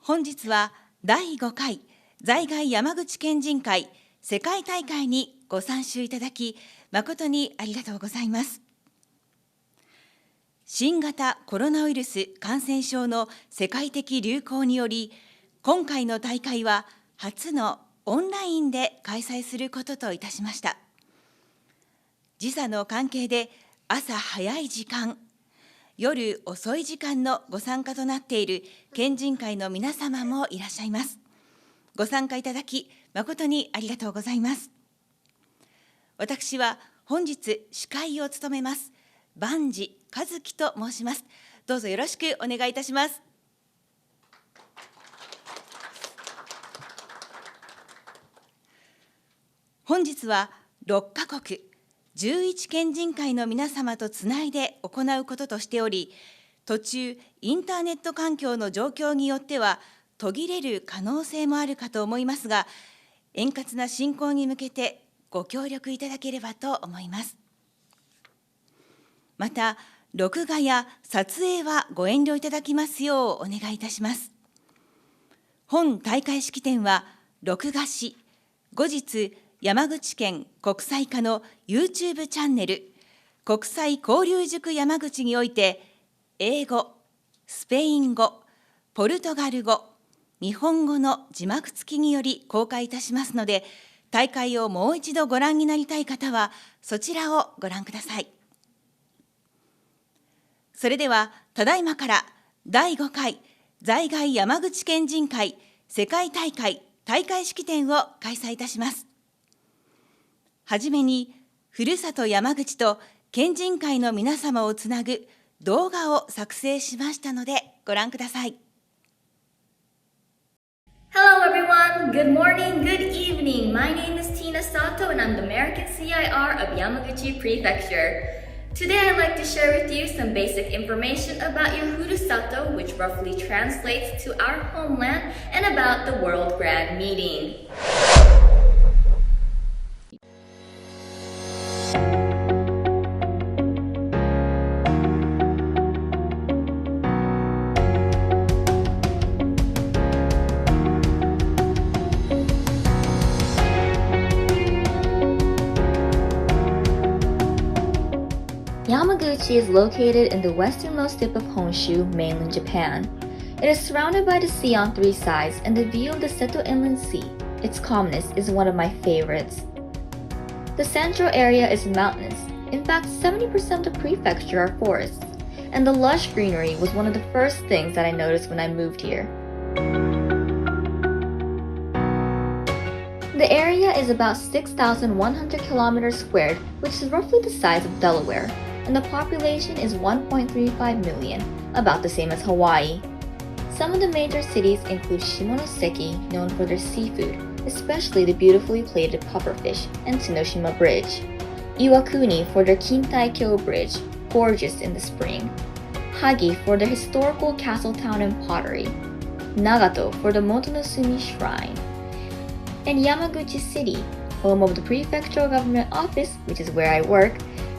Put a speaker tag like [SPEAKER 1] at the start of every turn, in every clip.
[SPEAKER 1] 本日は第5回在外山口県人会世界大会にご参集いただき誠にありがとうございます。新型コロナウイルス感染症の世界的流行により、今回の大会は初のオンラインで開催することといたしました。時差の関係で朝早い時間、夜遅い時間のご参加となっている県人会の皆様もいらっしゃいます。ご参加いただき誠にありがとうございます。私は本日司会を務めます万事和樹と申します。どうぞよろしくお願いいたします。本日は6カ国11県人会の皆様とつないで行うこととしており、途中インターネット環境の状況によっては途切れる可能性もあるかと思いますが、円滑な進行に向けてご協力いただければと思います。また録画や撮影はご遠慮いただきますようお願いいたします。本大会式典は録画し、後日山口県国際課の YouTube チャンネル国際交流塾山口において英語、スペイン語、ポルトガル語、日本語の字幕付きにより公開いたしますので、大会をもう一度ご覧になりたい方はそちらをご覧ください。それではただいまから第5回在外山口県人会世界大会大会式典を開催いたします。はじめにふるさと山口と県人会の皆様をつなぐ動画を作成しましたのでご覧ください。
[SPEAKER 2] Hello everyone, good morning, good evening. My name is Tina Sato and I'm the American CIR of Yamaguchi Prefecture. Today I'd like to share with you some basic information about your Furusato, which roughly translates to our homeland, and about the World Grand Meeting. Yamaguchi is located in the westernmost tip of Honshu, mainland Japan. It is surrounded by the sea on three sides and the view of the Seto Inland Sea. Its calmness is one of my favorites. The central area is mountainous. In fact, 70% of the prefecture are forests, and the lush greenery was one of the first things that I noticed when I moved here. The area is about 6,100 kilometers squared, which is roughly the size of Delaware, and the population is 1.35 million, about the same as Hawaii. Some of the major cities include Shimonoseki, known for their seafood, especially the beautifully plated pufferfish, and Tsunoshima Bridge. Iwakuni for their Kintai-kyo Bridge, gorgeous in the spring. Hagi for their historical castle town and pottery. Nagato for the Motonosumi Shrine. And Yamaguchi City, home of the prefectural government office, which is where I work,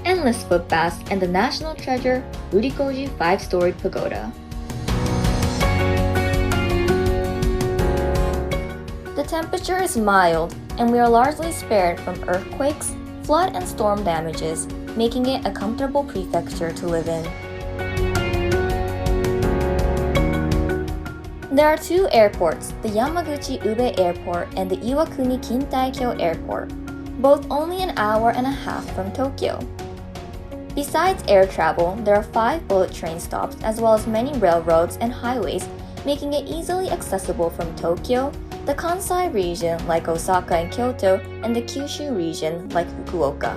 [SPEAKER 2] endless footbaths, and the national treasure, Urikoji 5-storied pagoda. The temperature is mild, and we are largely spared from earthquakes, flood, and storm damages, making it a comfortable prefecture to live in. There are two airports, the Yamaguchi Ube Airport and the Iwakuni Kintai-kyo Airport, both only an hour and a half from Tokyo. Besides air travel, there are 5 bullet train stops as well as many railroads and highways, making it easily accessible from Tokyo, the Kansai region like Osaka and Kyoto, and the Kyushu region like Fukuoka.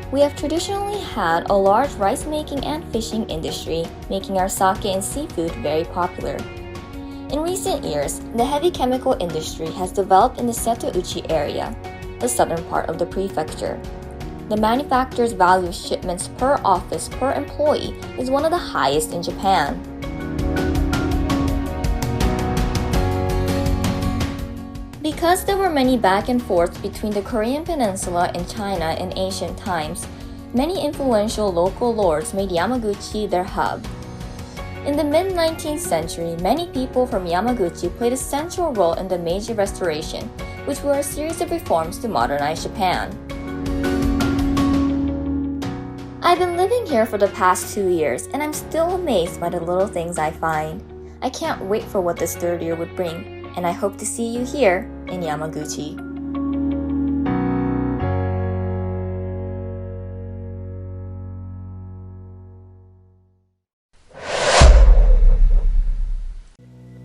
[SPEAKER 2] We have traditionally had a large rice-making and fishing industry, making our sake and seafood very popular. In recent years, the heavy chemical industry has developed in the Setouchi area, the southern part of the prefecture. The manufacturer's value of shipments per office per employee is one of the highest in Japan. Because there were many back and forths between the Korean peninsula and China in ancient times, many influential local lords made Yamaguchi their hub. In the mid-19th century, many people from Yamaguchi played a central role in the Meiji Restoration, which were a series of reforms to modernize Japan. I've been living here for the past 2 years, and I'm still amazed by the little things I find. I can't wait for what this third year would bring, and I hope to see you here in Yamaguchi.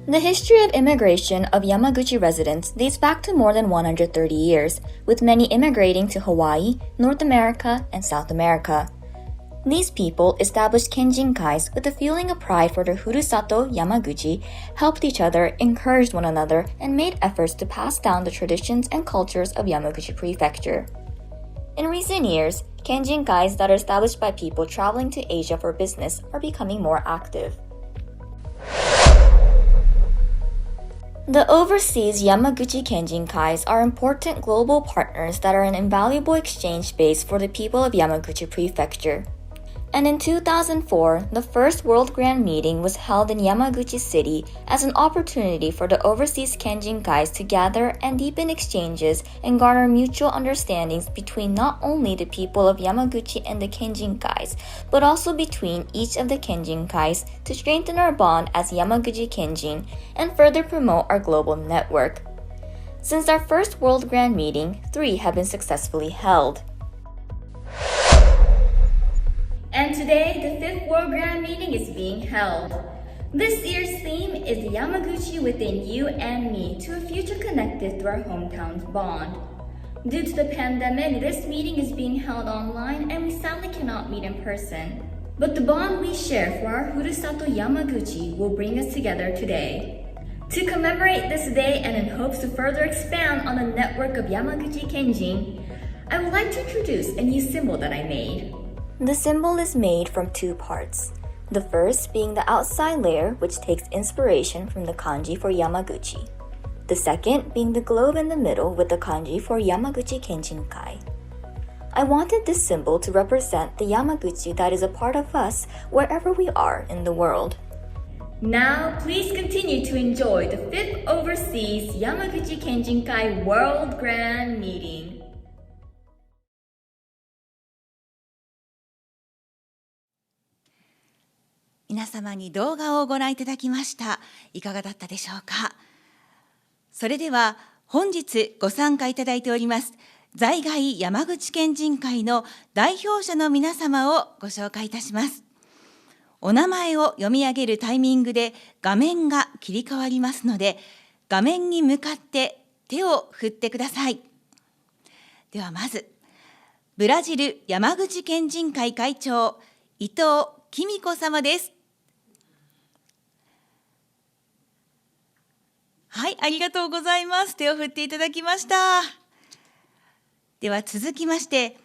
[SPEAKER 2] The history of immigration of Yamaguchi residents dates back to more than 130 years, with many immigrating to Hawaii, North America, and South America. These people established kenjinkais with a feeling of pride for their Furusato, Yamaguchi, helped each other, encouraged one another, and made efforts to pass down the traditions and cultures of Yamaguchi Prefecture. In recent years, kenjinkais that are established by people traveling to Asia for business are becoming more active. The overseas Yamaguchi Kenjinkais are important global partners that are an invaluable exchange base for the people of Yamaguchi Prefecture. And in 2004, the first World Grand Meeting was held in Yamaguchi City as an opportunity for the overseas Kenjinkais to gather and deepen exchanges and garner mutual understandings between not only the people of Yamaguchi and the Kenjinkais, but also between each of the Kenjinkais to strengthen our bond as Yamaguchi Kenjin and further promote our global network. Since our first World Grand Meeting, 3 have been successfully held. And today, the 5th World Grand Meeting is being held. This year's theme is Yamaguchi within you and me to a future connected through our hometown's bond. Due to the pandemic, this meeting is being held online and we sadly cannot meet in person. But the bond we share for our Furusato Yamaguchi will bring us together today. To commemorate this day and in hopes to further expand on the network of Yamaguchi Kenjin, I would like to introduce a new symbol that I made. The symbol is made from 2 parts. The first being the outside layer, which takes inspiration from the kanji for Yamaguchi. The second being the globe in the middle with the kanji for Yamaguchi Kenjinkai. I wanted this symbol to represent the Yamaguchi that is a part of us wherever we are in the world. Now, please continue to enjoy the 5th Overseas Yamaguchi Kenjinkai World Grand Meeting.
[SPEAKER 1] 皆様に動画をご覧いただきました。いかがだったでしょうか。それでは本日ご参加いただいております在外山口県人会の代表者の皆様をご紹介いたします。お名前を読み上げるタイミングで画面が切り替わりますので、画面に向かって手を振ってください。ではまず、ブラジル山口県人会会長、伊藤紀美子様です。はい、ありがとうございます。手を振っていただきました。では続きまして、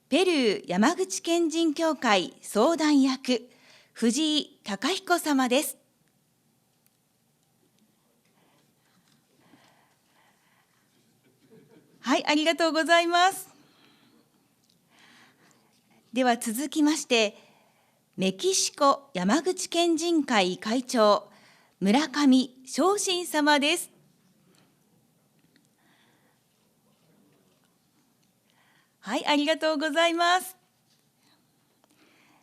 [SPEAKER 1] ペルー山口県人協会相談役、藤井貴彦様です。はい、ありがとうございます。では続きまして、メキシコ山口県人会会長、村上昇進様です。はい、ありがとうございます。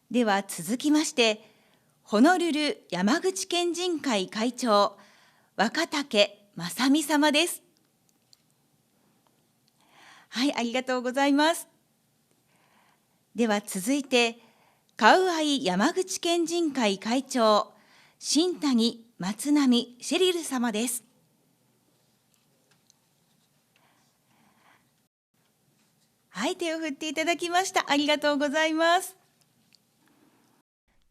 [SPEAKER 1] では続きまして、ホノルル山口県人会会長、若竹正美様です。はい、ありがとうございます。では続いて、カウアイ山口県人会会長、新谷松波シェリル様です。はい、手を振っていただきました。ありがとうございます。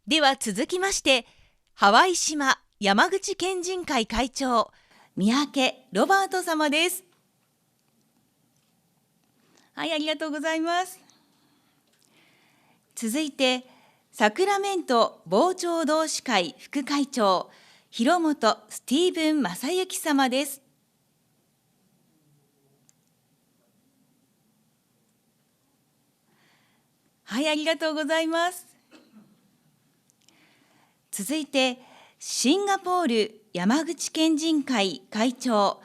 [SPEAKER 1] では続きまして、ハワイ島山口県人会会長、三宅ロバート様です。はい、ありがとうございます。続いて、サクラメント傍聴同志会副会長、広本スティーブン正幸様です。はい、ありがとうございます。続いて、シンガポール山口県人会会長、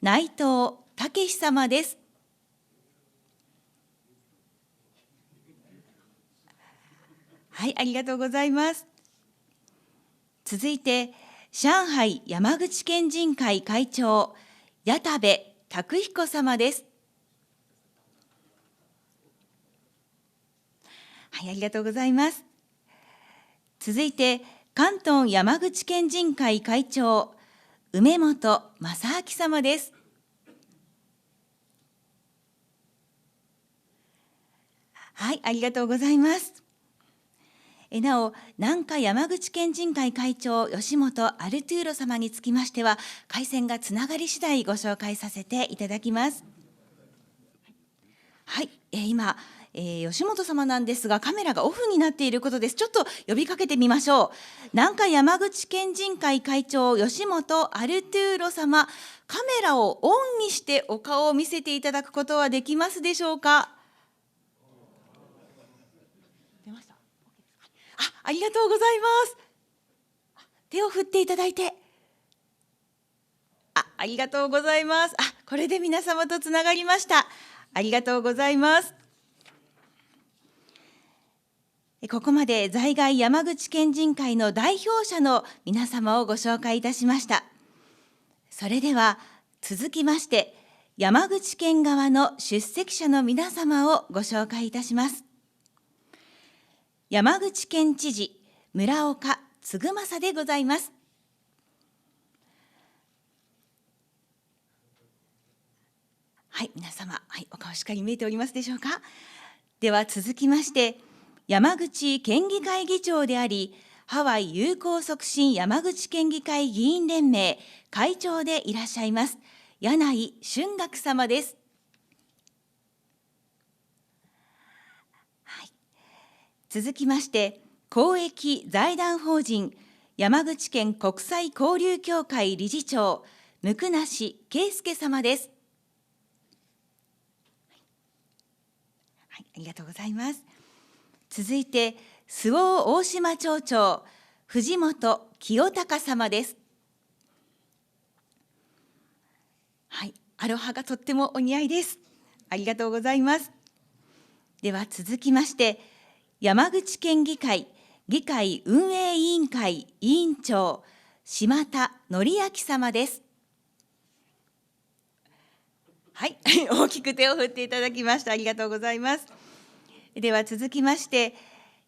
[SPEAKER 1] 内藤武様です。はい、ありがとうございます。続いて、上海山口県人会会長、矢田部拓彦様です。はい、ありがとうございます。続いて、関東山口県人会会長、梅本正明様です。はい、ありがとうございます。なお、南下山口県人会会長、吉本アルトゥーロ様につきましては、回線がつながり次第ご紹介させていただきます。はい、今、吉本様なんですが、カメラがオフになっていることです。ちょっと呼びかけてみましょう。南下山口県人会会長、吉本アルトゥーロ様、カメラをオンにしてお顔を見せていただくことはできますでしょうか。出ました。ありがとうございます。手を振っていただいて。ありがとうございます。これで皆様とつながりました。ありがとうございます。ここまで在外山口県人会の代表者の皆様をご紹介いたしました。それでは続きまして、山口県側の出席者の皆様をご紹介いたします。山口県知事、村岡嗣政でございます。はい、皆様、お顔しっかり見えておりますでしょうか。では続きまして、山口県議会議長であり、ハワイ友好促進山口県議会議員連盟会長でいらっしゃいます、柳井俊学様です。続きまして、公益財団法人山口県国際交流協会理事長、椋梨圭介様です。ありがとうございます。続いて、周防大島町長、藤本清隆様です。アロハがとってもお似合いです。ありがとうございます。では続きまして、山口県議会議会運営委員会委員長、島田則明様です。大きく手を振っていただきました。ありがとうございます。では続きまして、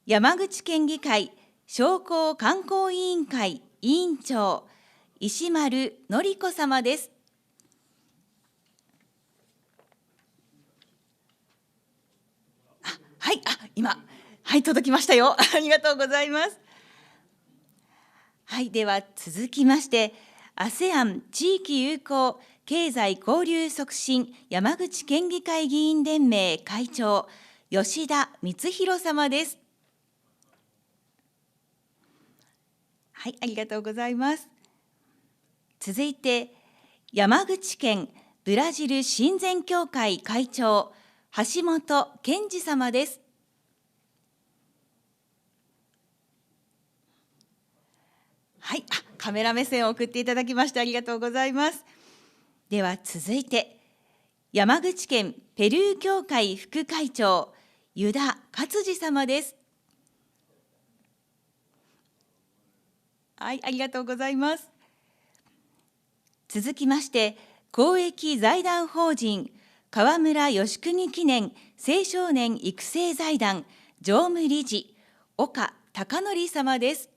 [SPEAKER 1] 山口県議会商工観光委員会委員長、石丸典子様です。今、届きましたよ。ありがとうございます。では続きまして、ASEAN 地域友好経済交流促進山口県議会議員連盟会長、吉田光弘様です。ありがとうございます。続いて、山口県ブラジル親善協会会長、橋本健二様です。カメラ目線を送っていただきましてありがとうございます。では続いて、山口県ペルー協会副会長、湯田勝次様です。ありがとうございます。続きまして、公益財団法人河村義国記念青少年育成財団常務理事、岡貴則様です。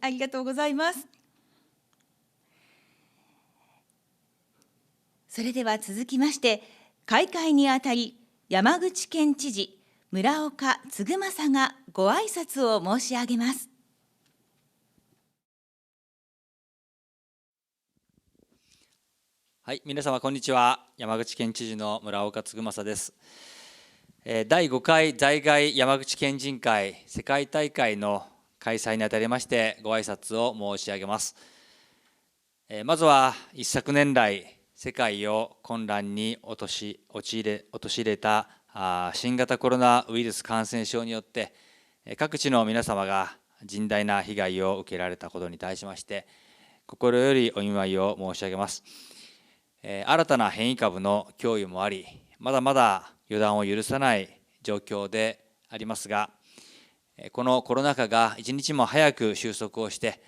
[SPEAKER 1] ありがとうございます。それでは続きまして、開会にあたり山口県知事村岡嗣政がご挨拶を申し上げます。
[SPEAKER 3] 皆様こんにちは。山口県知事の村岡嗣政です。第5回在外山口県人会世界大会の開催にあたりましてご挨拶を申し上げます。まずは一昨年来世界を混乱に陥れた新型コロナウイルス感染症によって各地の皆様が甚大な被害を受けられたことに対しまして、心よりお見舞いを申し上げます。新たな変異株の脅威もあり、まだまだ予断を許さない状況でありますが、このコロナ禍が一日も早く収束をして、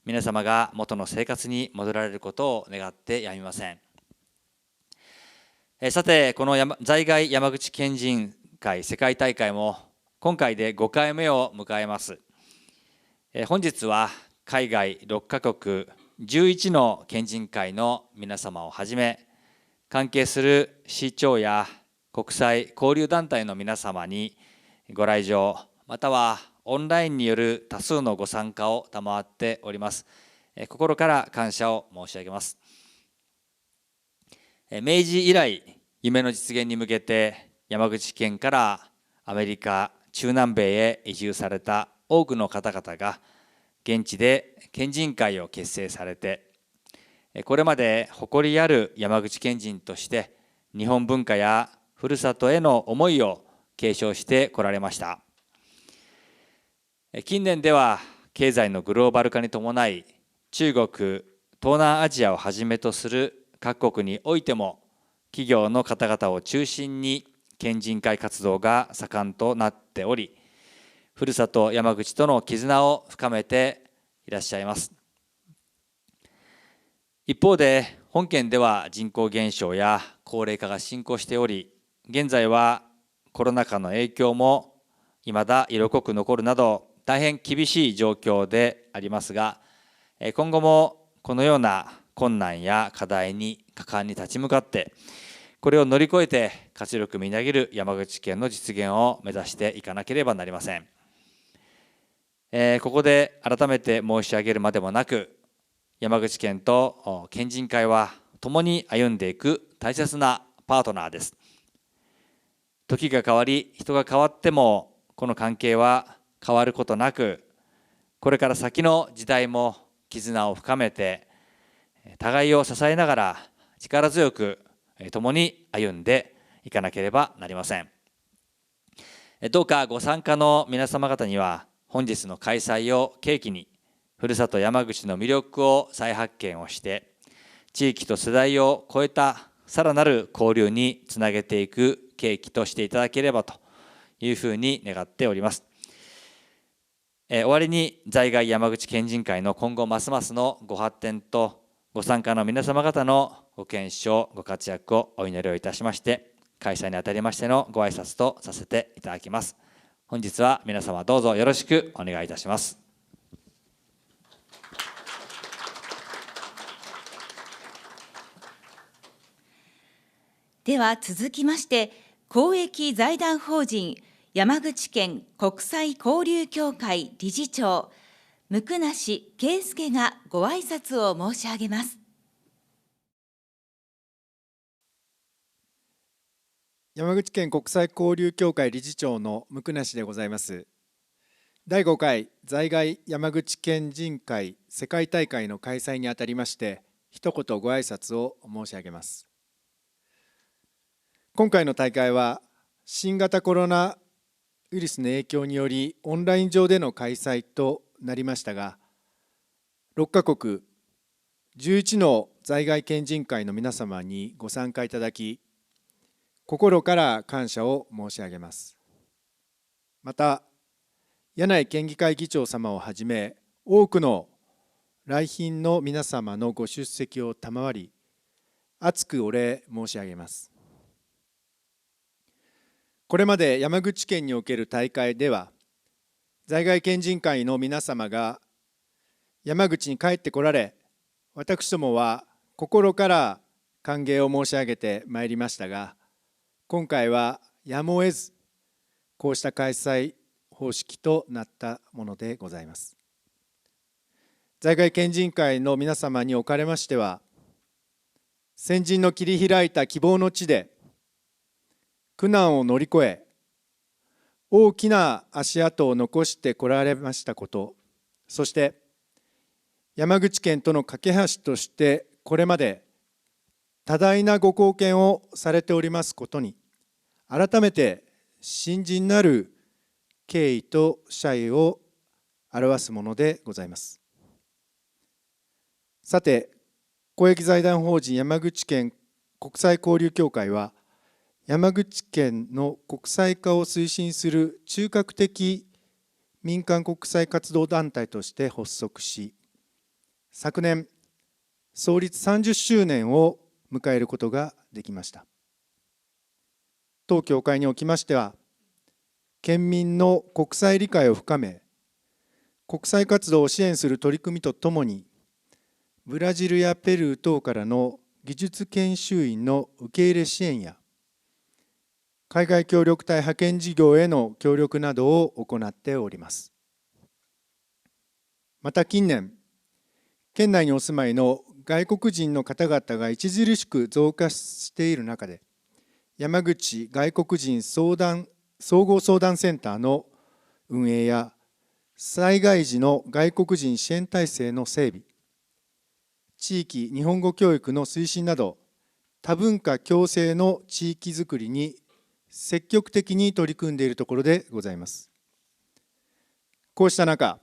[SPEAKER 3] 皆様が元の生活に戻られることを願ってやみません。さて、この在外山口県人会世界大会も今回で5回目を迎えます。本日は海外6カ国11の県人会の皆様をはじめ、関係する市長や国際交流団体の皆様にご来場、またはオンラインによる多数のご参加を賜っております。心から感謝を申し上げます。明治以来、夢の実現に向けて山口県からアメリカ、中南米へ移住された多くの方々が現地で県人会を結成されて、これまで誇りある山口県人として日本文化やふるさとへの思いを継承してこられました。近年では経済のグローバル化に伴い、中国、東南アジアをはじめとする各国においても企業の方々を中心に県人会活動が盛んとなっており、ふるさと山口との絆を深めていらっしゃいます。一方で本県では人口減少や高齢化が進行しており、現在はコロナ禍の影響も未だ色濃く残るなど大変厳しい状況でありますが、今後もこのような困難や課題に果敢に立ち向かって、これを乗り越えて活力みなぎる山口県の実現を目指していかなければなりません。ここで改めて申し上げるまでもなく、山口県と県人会は共に歩んでいく大切なパートナーです。時が変わり、人が変わっても、この関係は変わることなく、これから先の時代も絆を深めて、互いを支えながら力強く共に歩んでいかなければなりません。どうかご参加の皆様方には、本日の開催を契機に、ふるさと山口の魅力を再発見をして、地域と世代を超えたさらなる交流につなげていく契機としていただければというふうに願っております。終わりに在外山口県人会の今後ますますのご発展とご参加の皆様方のご健勝ご活躍をお祈りをいたしまして、開催にあたりましてのご挨拶とさせていただきます。本日は皆様どうぞよろしくお願いいたします。
[SPEAKER 1] では続きまして、公益財団法人山口県国際交流協会理事長、椋梨圭介がご挨拶を申し上げます。
[SPEAKER 4] 山口県国際交流協会理事長の椋梨でございます。第5回在外山口県人会世界大会の開催にあたりまして、一言ご挨拶を申し上げます。今回の大会は新型コロナウイルスの影響によりオンライン上での開催となりましたが、6カ国11の在外県人会の皆様にご参加いただき、心から感謝を申し上げます。また、柳井県議会議長様をはじめ、多くの来賓の皆様のご出席を賜り、厚くお礼申し上げます。これまで山口県における大会では、在外県人会の皆様が山口に帰ってこられ、私どもは心から歓迎を申し上げてまいりましたが、今回はやむを得ず、こうした開催方式となったものでございます。在外県人会の皆様におかれましては、先人の切り開いた希望の地で、苦難を乗り越え、大きな足跡を残してこられましたこと、そして山口県との架け橋としてこれまで多大なご貢献をされておりますことに、改めて深甚なる敬意と謝意を表すものでございます。さて、公益財団法人山口県国際交流協会は、山口県の国際化を推進する中核的民間国際活動団体として発足し、昨年、創立30周年を迎えることができました。当協会におきましては、県民の国際理解を深め、国際活動を支援する取り組みとともに、ブラジルやペルー等からの技術研修員の受け入れ支援や、海外協力隊派遣事業への協力などを行っております。また近年、県内にお住まいの外国人の方々が著しく増加している中で、山口外国人総合相談センターの運営や、災害時の外国人支援体制の整備、地域日本語教育の推進など、多文化共生の地域づくりに積極的に取り組んでいるところでございます。こうした中、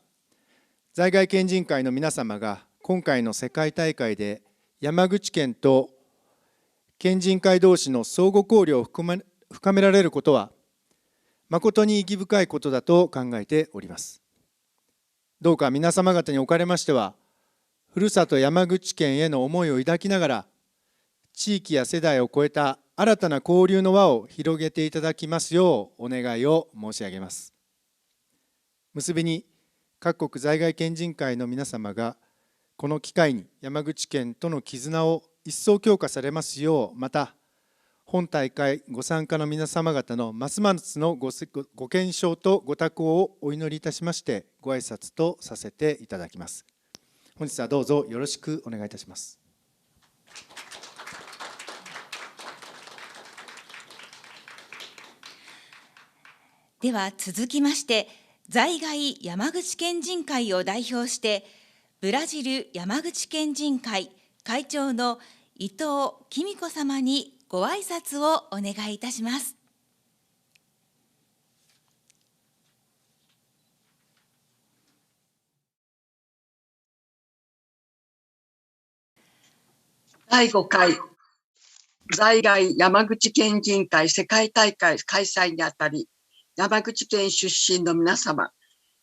[SPEAKER 4] 在外県人会の皆様が今回の世界大会で山口県と県人会同士の相互交流を深められることは、誠に意義深いことだと考えております。どうか皆様方におかれましては、ふるさと山口県への思いを抱きながら、地域や世代を超えた新たな交流の輪を広げていただきますようお願いを申し上げます。結びに、各国在外県人会の皆様が、この機会に山口県との絆を一層強化されますよう、また、本大会ご参加の皆様方のますますのご健勝とご多幸をお祈りいたしまして、ご挨拶とさせていただきます。本日はどうぞよろしくお願いいたします。
[SPEAKER 1] では続きまして、在外山口県人会を代表して、ブラジル山口県人会会長の伊藤紀美子様にご挨拶をお願いいたします。
[SPEAKER 5] 第5回在外山口県人会世界大会開催にあたり、山口県出身の皆様、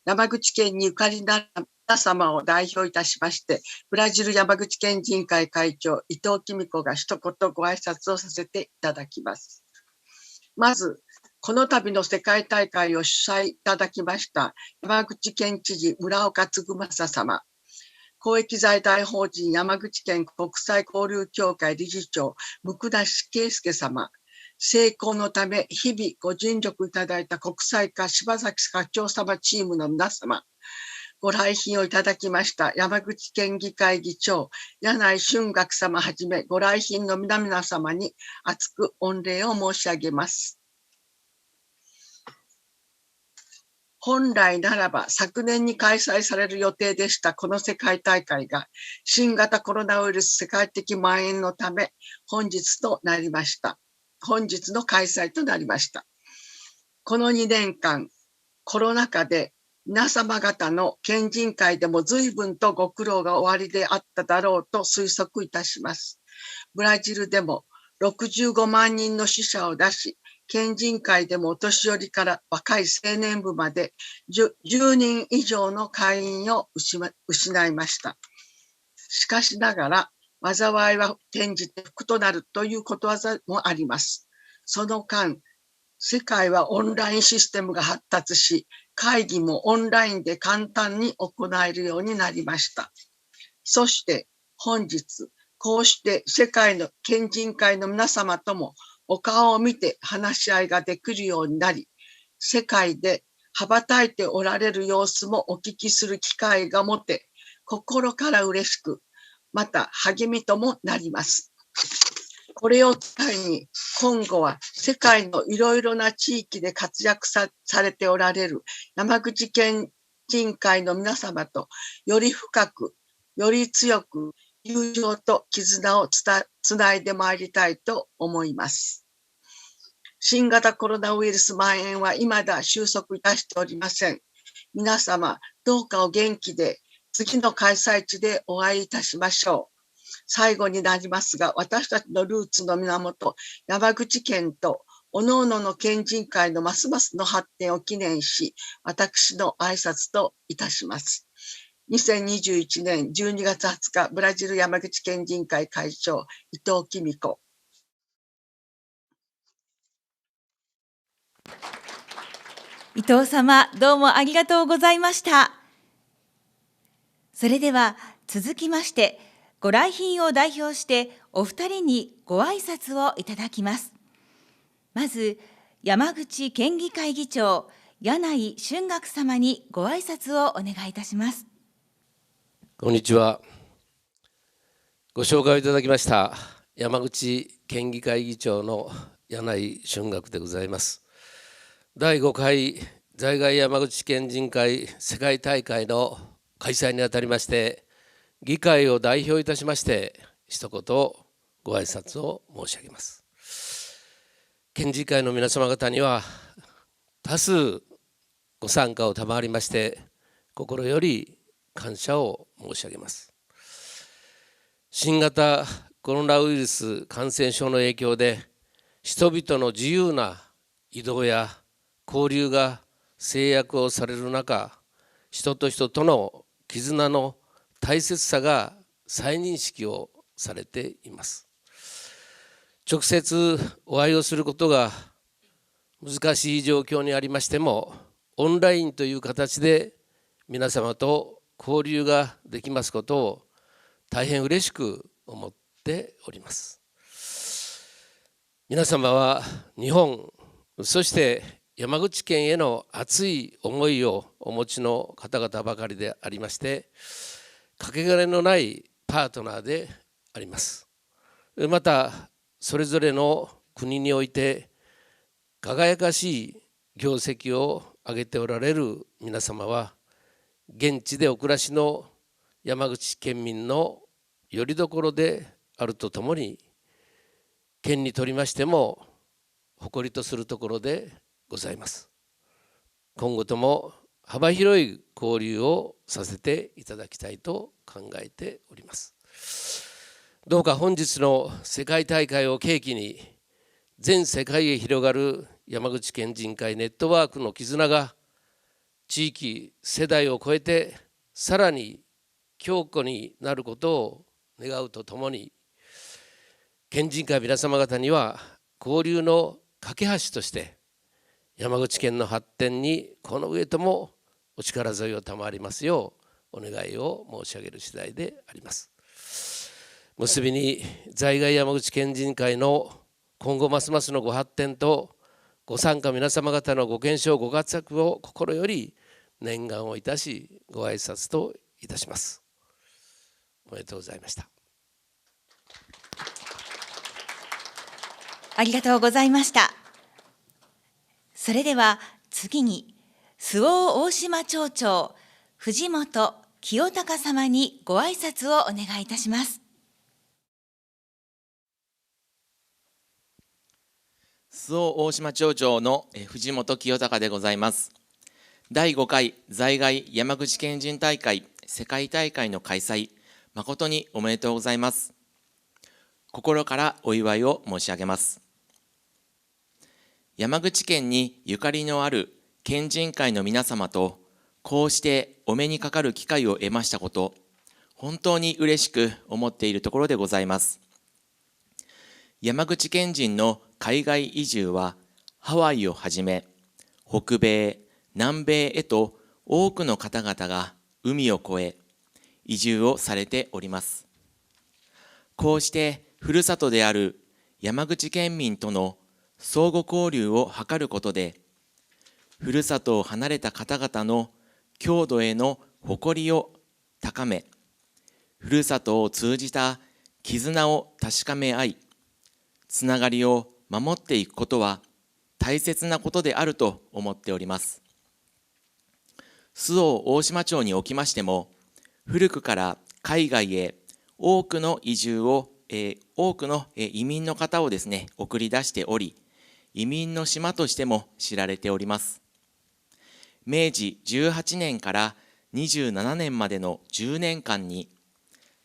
[SPEAKER 5] 山口県にゆかりのある皆様を代表いたしまして、ブラジル山口県人会会長伊藤紀美子が一言ご挨拶をさせていただきます。まず、この度の世界大会を主催いただきました山口県知事村岡嗣政様、公益財団法人山口県国際交流協会理事長椋梨圭介様、成功のため日々ご尽力いただいた国際課柴崎課長様チームの皆様、ご来賓をいただきました山口県議会議長柳井俊学様はじめご来賓の皆々様に厚く御礼を申し上げます。本来ならば昨年に開催される予定でしたこの世界大会が新型コロナウイルス世界的蔓延のため本日の開催となりました。この2年間、コロナ禍で皆様方の県人会でも随分とご苦労がおありであっただろうと推測いたします。ブラジルでも65万人の死者を出し、県人会でもお年寄りから若い青年部まで 10人以上の会員を失いました。しかしながら、災いは転じて福となるということわざもあります。その間、世界はオンラインシステムが発達し、会議もオンラインで簡単に行えるようになりました。そして本日、こうして世界の県人会の皆様ともお顔を見て話し合いができるようになり、世界で羽ばたいておられる様子もお聞きする機会が持て、心から嬉しく、また励みともなります。これを機会に今後は世界のいろいろな地域で活躍されておられる山口県人会の皆様とより深く、より強く友情と絆をつないでまいりたいと思います。新型コロナウイルス蔓延は未だ収束いたしておりません。皆様、どうかお元気で、次の開催地でお会いいたしましょう。最後になりますが、私たちのルーツの源、山口県と各々の県人会のますますの発展を記念し、私の挨拶といたします。2021年12月20日、ブラジル山口県人会会長、伊藤紀美子。
[SPEAKER 1] 伊藤様、どうもありがとうございました。それでは続きまして、ご来賓を代表してお二人にご挨拶をいただきます。まず、山口県議会議長、柳井俊学様にご挨拶をお願いいたします。
[SPEAKER 6] こんにちは。ご紹介いただきました山口県議会議長の柳井俊学でございます。第5回在外山口県人会世界大会の開催にあたりまして、議会を代表いたしまして一言ご挨拶を申し上げます。県人会の皆様方には多数ご参加を賜りまして、心より感謝を申し上げます。新型コロナウイルス感染症の影響で、人々の自由な移動や交流が制約をされる中、人と人との絆の大切さが再認識をされています。直接お会いをすることが難しい状況にありましても、オンラインという形で皆様と交流ができますことを大変嬉しく思っております。皆様は日本、そして山口県への熱い思いをお持ちの方々ばかりでありまして、かけがえのないパートナーであります。またそれぞれの国において輝かしい業績を上げておられる皆様は、現地でお暮らしの山口県民のよりどころであるとともに、県にとりましても誇りとするところでございます。今後とも幅広い交流をさせていただきたいと考えております。どうか本日の世界大会を契機に、全世界へ広がる山口県人会ネットワークの絆が地域世代を超えてさらに強固になることを願うとともに、県人会皆様方には交流の架け橋として山口県の発展にこの上ともお力添えを賜りますようお願いを申し上げる次第であります。結びに在外山口県人会の今後ますますのご発展とご参加皆様方のご健勝ご活躍を心より念願をいたし、ご挨拶といたします。おめでとうございました。
[SPEAKER 1] ありがとうございました。それでは次に、周防大島町長、藤本清隆様にご挨拶をお願いいたします。
[SPEAKER 7] 周防大島町長の藤本清隆でございます。第5回在外山口県人大会世界大会の開催、誠におめでとうございます。心からお祝いを申し上げます。山口県にゆかりのある県人会の皆様とこうしてお目にかかる機会を得ましたこと、本当に嬉しく思っているところでございます。山口県人の海外移住はハワイをはじめ北米、南米へと多くの方々が海を越え移住をされております。こうしてふるさとである山口県民との相互交流を図ることで、ふるさとを離れた方々の郷土への誇りを高め、ふるさとを通じた絆を確かめ合い、つながりを守っていくことは大切なことであると思っております。周防大島町におきましても、古くから海外へ多くの移住を、多くの移民の方をですね、送り出しており、移民の島としても知られております。明治18年から27年までの10年間に、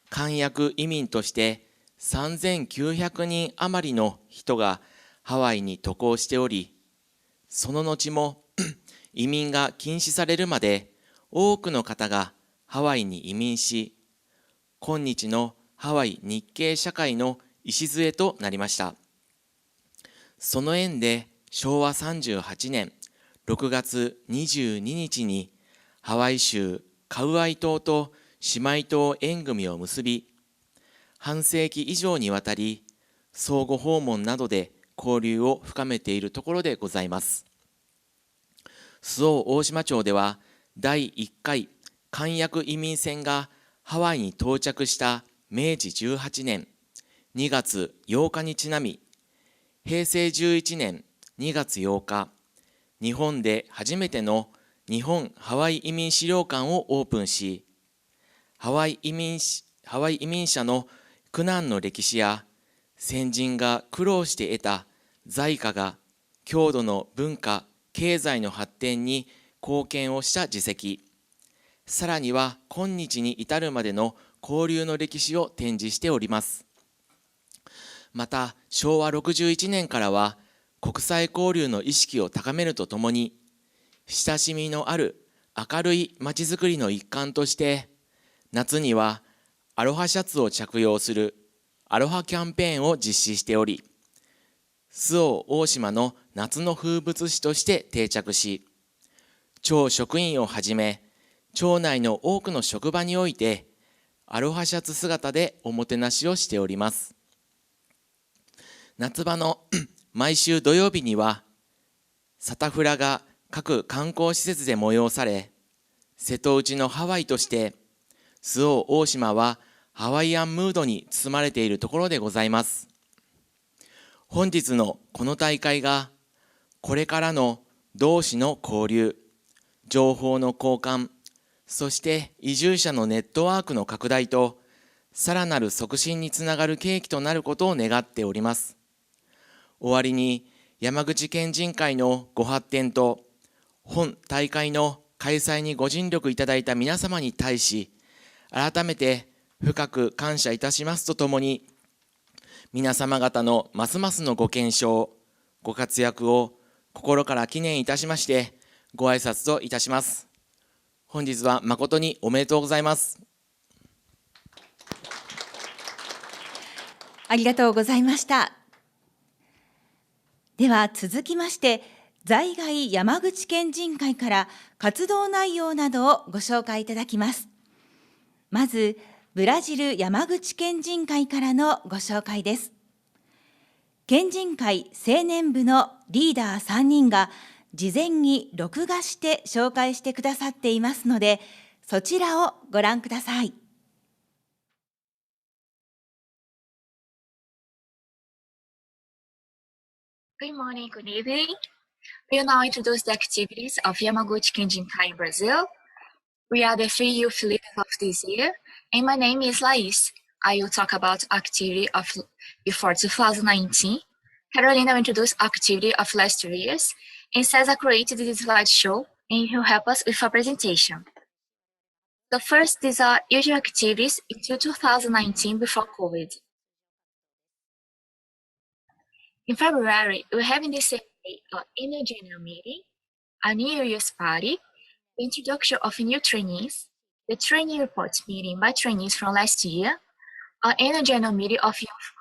[SPEAKER 7] 漢訳移民として3900人余りの人がハワイに渡航しており、その後も移民が禁止されるまで多くの方がハワイに移民し、今日のハワイ日系社会の礎となりました。その縁で昭和38年6月22日にハワイ州カウアイ島と姉妹島縁組を結び、半世紀以上にわたり相互訪問などで交流を深めているところでございます。周防大島町では第1回漢訳移民船がハワイに到着した明治18年2月8日にちなみ、平成11年2月8日、日本で初めての日本ハワイ移民資料館をオープンし、ハワイ移民者の苦難の歴史や先人が苦労して得た財貨が郷土の文化・経済の発展に貢献をした事績、さらには今日に至るまでの交流の歴史を展示しております。また昭和61年からは国際交流の意識を高めるとともに、親しみのある明るいまちづくりの一環として、夏にはアロハシャツを着用するアロハキャンペーンを実施しており、周防大島の夏の風物詩として定着し、町職員をはじめ町内の多くの職場においてアロハシャツ姿でおもてなしをしております。夏場の毎週土曜日にはサタフラが各観光施設で催され、瀬戸内のハワイとして周防大島はハワイアンムードに包まれているところでございます。本日のこの大会がこれからの同志の交流、情報の交換、そして移住者のネットワークの拡大とさらなる促進につながる契機となることを願っております。終わりに山口県人会のご発展と本大会の開催にご尽力いただいた皆様に対し、改めて深く感謝いたしますとともに、皆様方のますますのご健勝、ご活躍を心から祈念いたしましてご挨拶といたします。本日は誠におめでとうございます。
[SPEAKER 1] ありがとうございました。では続きまして、在外山口県人会から活動内容などをご紹介いただきます。まずブラジル山口県人会からのご紹介です。県人会青年部のリーダー3人が事前に録画して紹介してくださっていますので、そちらをご覧ください。
[SPEAKER 8] Good morning, good evening. We will now introduce the activities of Yamaguchi Kenjinkai Brazil. We are the 3 youth leaders of this year, and my name is Lais. I will talk about activity of before 2019. Carolina will introduce activity of last 3 years, and Cesar created this slideshow, and he will help us with a presentation. The first, these are usual activities until 2019 before COVID. In February, we have in this day an annual general meeting, a New Year's party, the introduction of new trainees, the training reports meeting by trainees from last year, an annual general meeting of youth.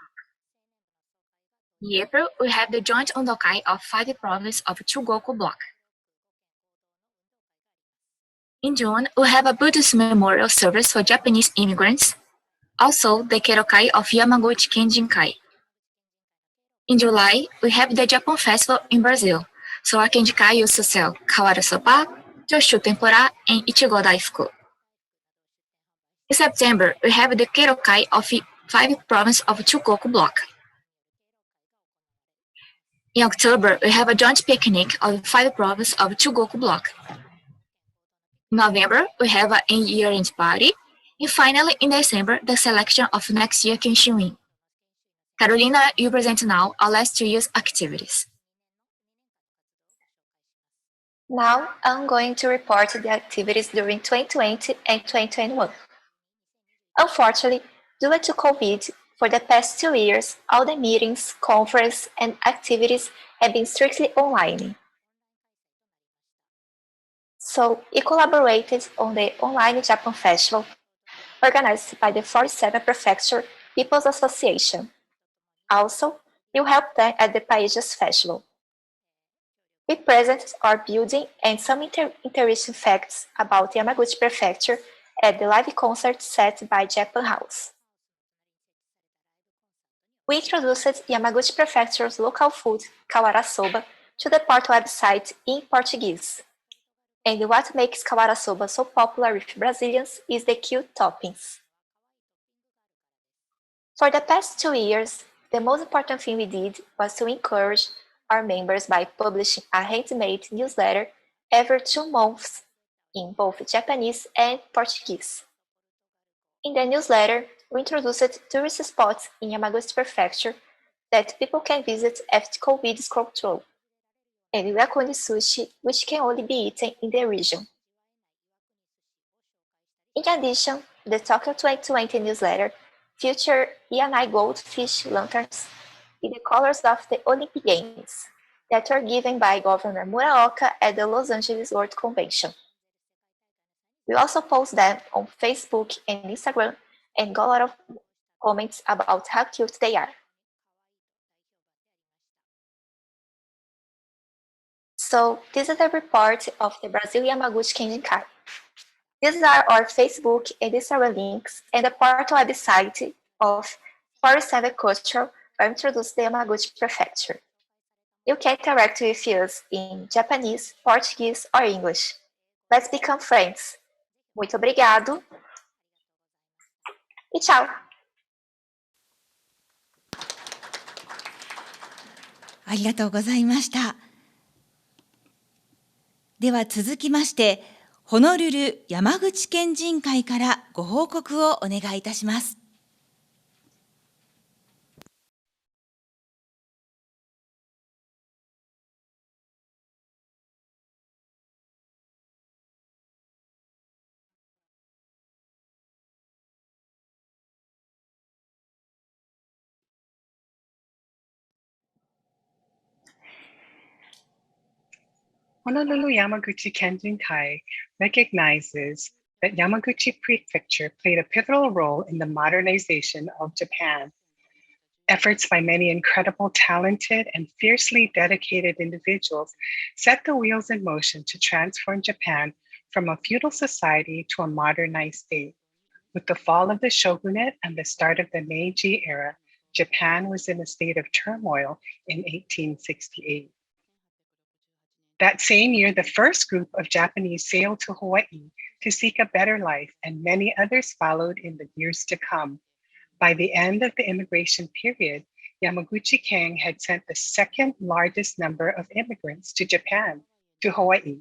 [SPEAKER 8] In April, we have the joint ondokai of 5 provinces of Chugoku block. In June, we have a Buddhist memorial service for Japanese immigrants, also the Kerokai of Yamaguchi Kenjinkai. In July, we have the Japan Festival in Brazil, so our Kenjikai used to sell Kawara Soba, Joshu Tempura, and Ichigo Daifuku. In September, we have the Kerokai of 5 provinces of Chugoku block. In October, we have a joint picnic of 5 provinces of Chugoku block. In November, we have a year-end party. And finally, in December, the selection of next year Kenshin. Carolina, you present now our last 2 years' activities.
[SPEAKER 2] Now, I'm going to report the activities during 2020 and 2021. Unfortunately, due to COVID, for the past 2 years, all the meetings, conferences, and activities have been strictly online. So, we collaborated on the Online Japan Festival, organized by the 47 Prefecture People's Association. Also, you helped them at the Paejas Festival. We presented our building and some interesting facts about Yamaguchi Prefecture at the live concert set by Japan House. We introduced Yamaguchi Prefecture's local food, Kawara Soba, to the port website in Portuguese. And what makes Kawara Soba so popular with Brazilians is the cute toppings. For the past 2 years, the most important thing we did was to encourage our members by publishing a handmade newsletter every 2 months in both Japanese and Portuguese. In the newsletter, we introduced tourist spots in Yamaguchi Prefecture that people can visit after COVID is controlled, and Iwakuni sushi, which can only be eaten in the region. In addition, the Tokyo 2020 newsletter featured Yanai goldfish lanterns in the colors of the Olympic Games that were given by Governor Muraoka at the Los Angeles World Convention. We also post them on Facebook and Instagram and got a lot of comments about how cute they are. So this is a report of the Brazil Yamaguchi Kenjinkai. These are our Facebook and Instagram links and the portal website of 47 Culture where we introduce the Yamaguchi Prefecture. You can interact with us in Japanese, Portuguese, or English. Let's become friends. Muito obrigado e tchau!
[SPEAKER 1] ありがとうございました。では続きまして、ホノルル山口県人会からご報告をお願いいたします。
[SPEAKER 9] Honolulu Yamaguchi Kenjinkai recognizes that Yamaguchi Prefecture played a pivotal role in the modernization of Japan. Efforts by many incredible, talented, and fiercely dedicated individuals set the wheels in motion to transform Japan from a feudal society to a modernized state. With the fall of the shogunate and the start of the Meiji era, Japan was in a state of turmoil in 1868. That same year, the first group of Japanese sailed to Hawaii to seek a better life, and many others followed in the years to come. By the end of the immigration period, Yamaguchi Ken had sent the second largest number of immigrants to Japan, to Hawaii.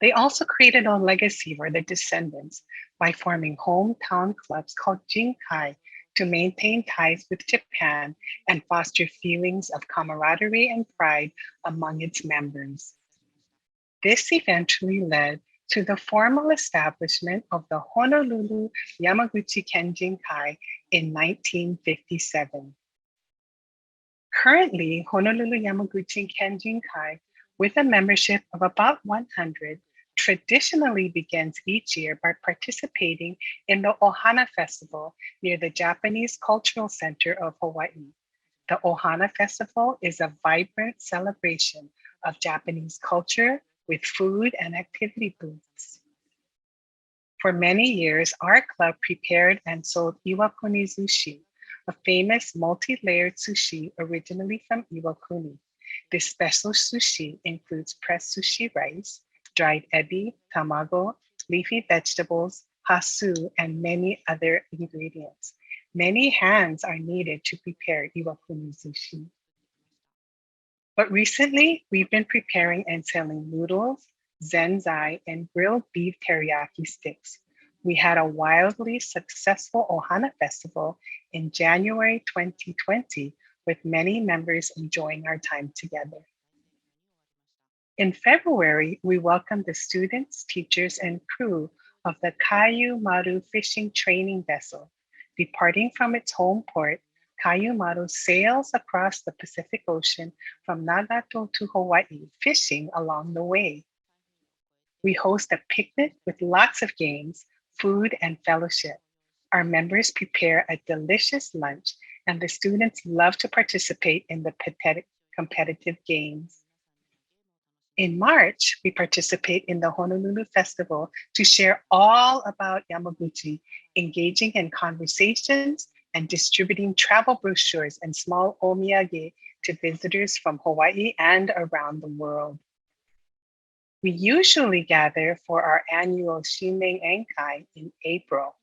[SPEAKER 9] They also created a legacy for their descendants by forming hometown clubs called Jinkai to maintain ties with Japan and foster feelings of camaraderie and pride among its members. This eventually led to the formal establishment of the Honolulu Yamaguchi Kenjinkai in 1957. Currently, Honolulu Yamaguchi Kenjinkai, with a membership of about 100, traditionally begins each year by participating in the Ohana Festival near the Japanese Cultural Center of Hawaii. The Ohana Festival is a vibrant celebration of Japanese culture with food and activity booths. For many years, our club prepared and sold Iwakuni Sushi, a famous multi-layered sushi originally from Iwakuni. This special sushi includes pressed sushi rice, dried ebi, tamago, leafy vegetables, hasu, and many other ingredients. Many hands are needed to prepare Iwakuni sushi. But recently, we've been preparing and selling noodles, zenzai, and grilled beef teriyaki sticks. We had a wildly successful Ohana Festival in January 2020 with many members enjoying our time together. In February, we welcomed the students, teachers, and crew of the Kayu Maru fishing training vessel. Departing from its home port, Kayu Maru sails across the Pacific Ocean from Nagato to Hawaii, fishing along the way. We host a picnic with lots of games, food, and fellowship. Our members prepare a delicious lunch, and the students love to participate in the competitive games. In March, we participate in the Honolulu Festival to share all about Yamaguchi, engaging in conversations and distributing travel brochures and small omiyage to visitors from Hawaii and around the world. We usually gather for our annual Shinmei Enkai in April.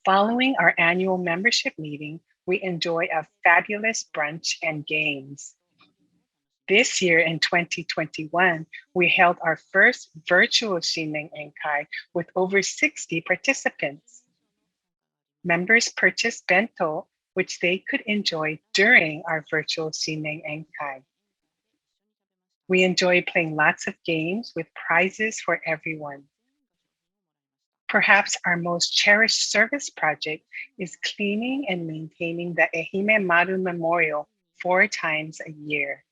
[SPEAKER 9] Following our annual membership meeting, we enjoy a fabulous brunch and games. This year in 2021, we held our first virtual Shinmei Enkai with over 60 participants. Members purchased bento, which they could enjoy during our virtual Shinmei Enkai. We enjoy playing lots of games with prizes for everyone. Perhaps our most cherished service project is cleaning and maintaining the Ehime Maru Memorial 4 times a year.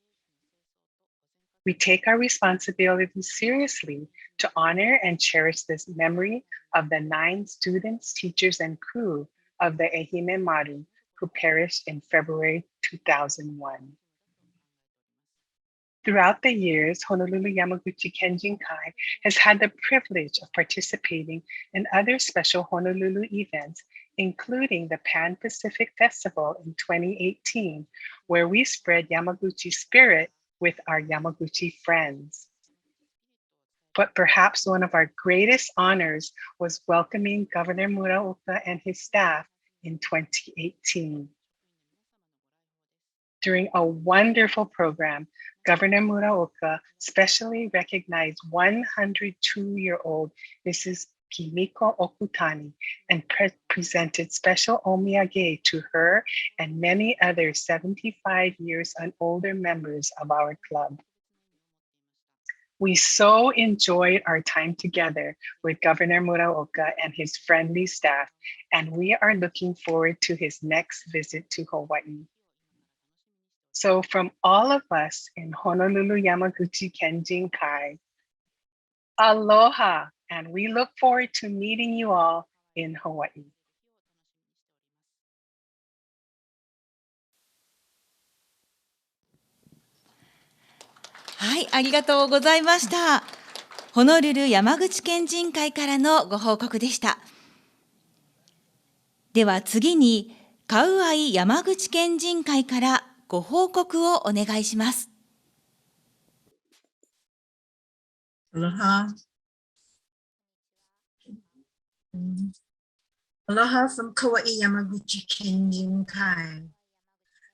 [SPEAKER 9] We take our responsibility seriously to honor and cherish this memory of the 9 students, teachers, and crew of the Ehime Maru who perished in February 2001. Throughout the years, Honolulu Yamaguchi Kenjinkai has had the privilege of participating in other special Honolulu events, including the Pan-Pacific Festival in 2018, where we spread Yamaguchi spirit with our Yamaguchi friends. But perhaps one of our greatest honors was welcoming Governor Muraoka and his staff in 2018. During a wonderful program, Governor Muraoka specially recognized 102-year-old Mrs. Kimiko Okutani and presented special omiyage to her and many other 75 years and older members of our club. We so enjoyed our time together with Governor Muraoka and his friendly staff, and we are looking forward to his next visit to Hawaii. So from all of us in Honolulu Yamaguchi Kenjinkai, aloha, and we look forward to meeting you all in Hawaii.
[SPEAKER 1] はい、ありがとうございました。ホノルル山口県人会からのご報告でした。では次に、カウアイ山口県人会からご報告をお願いします。
[SPEAKER 10] Aloha. Aloha from Kauai Yamaguchi Kenjinkai.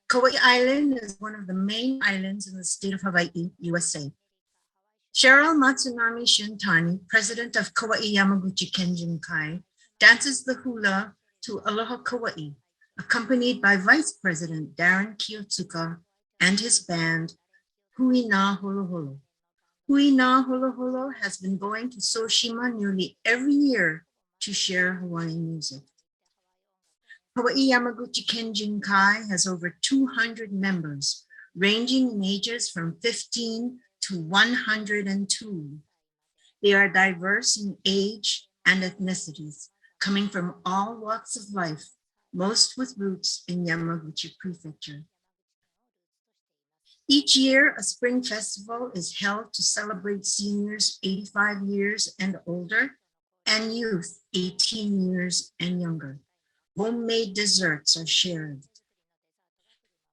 [SPEAKER 10] Kauai Island is one of the main islands in the state of Hawaii, USA. Cheryl Matsunami Shintani, president of Kauai Yamaguchi Kenjinkai, dances the hula to Aloha Kauai, accompanied by Vice President Darren Kiyotsuka and his band, Hui Na Holo Holo. Hui Na Holo Holo has been going to Soshima nearly every year to share Hawaiian music. Hawaii Yamaguchi Kenjinkai has over 200 members, ranging in ages from 15 to 102. They are diverse in age and ethnicities, coming from all walks of life, most with roots in Yamaguchi Prefecture. Each year, a spring festival is held to celebrate seniors 85 years and older and youth 18 years and younger. Homemade desserts are shared.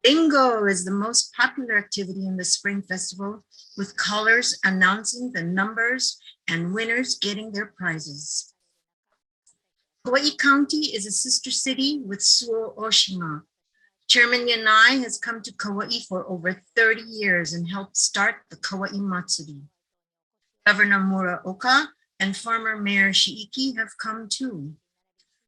[SPEAKER 10] Bingo is the most popular activity in the Spring Festival, with callers announcing the numbers and winners getting their prizes. Kauai County is a sister city with Suo Oshima. Chairman Yanai has come to Kauai for over 30 years and helped start the Kauai Matsuri. Governor Muraoka and former Mayor Shiiki have come too.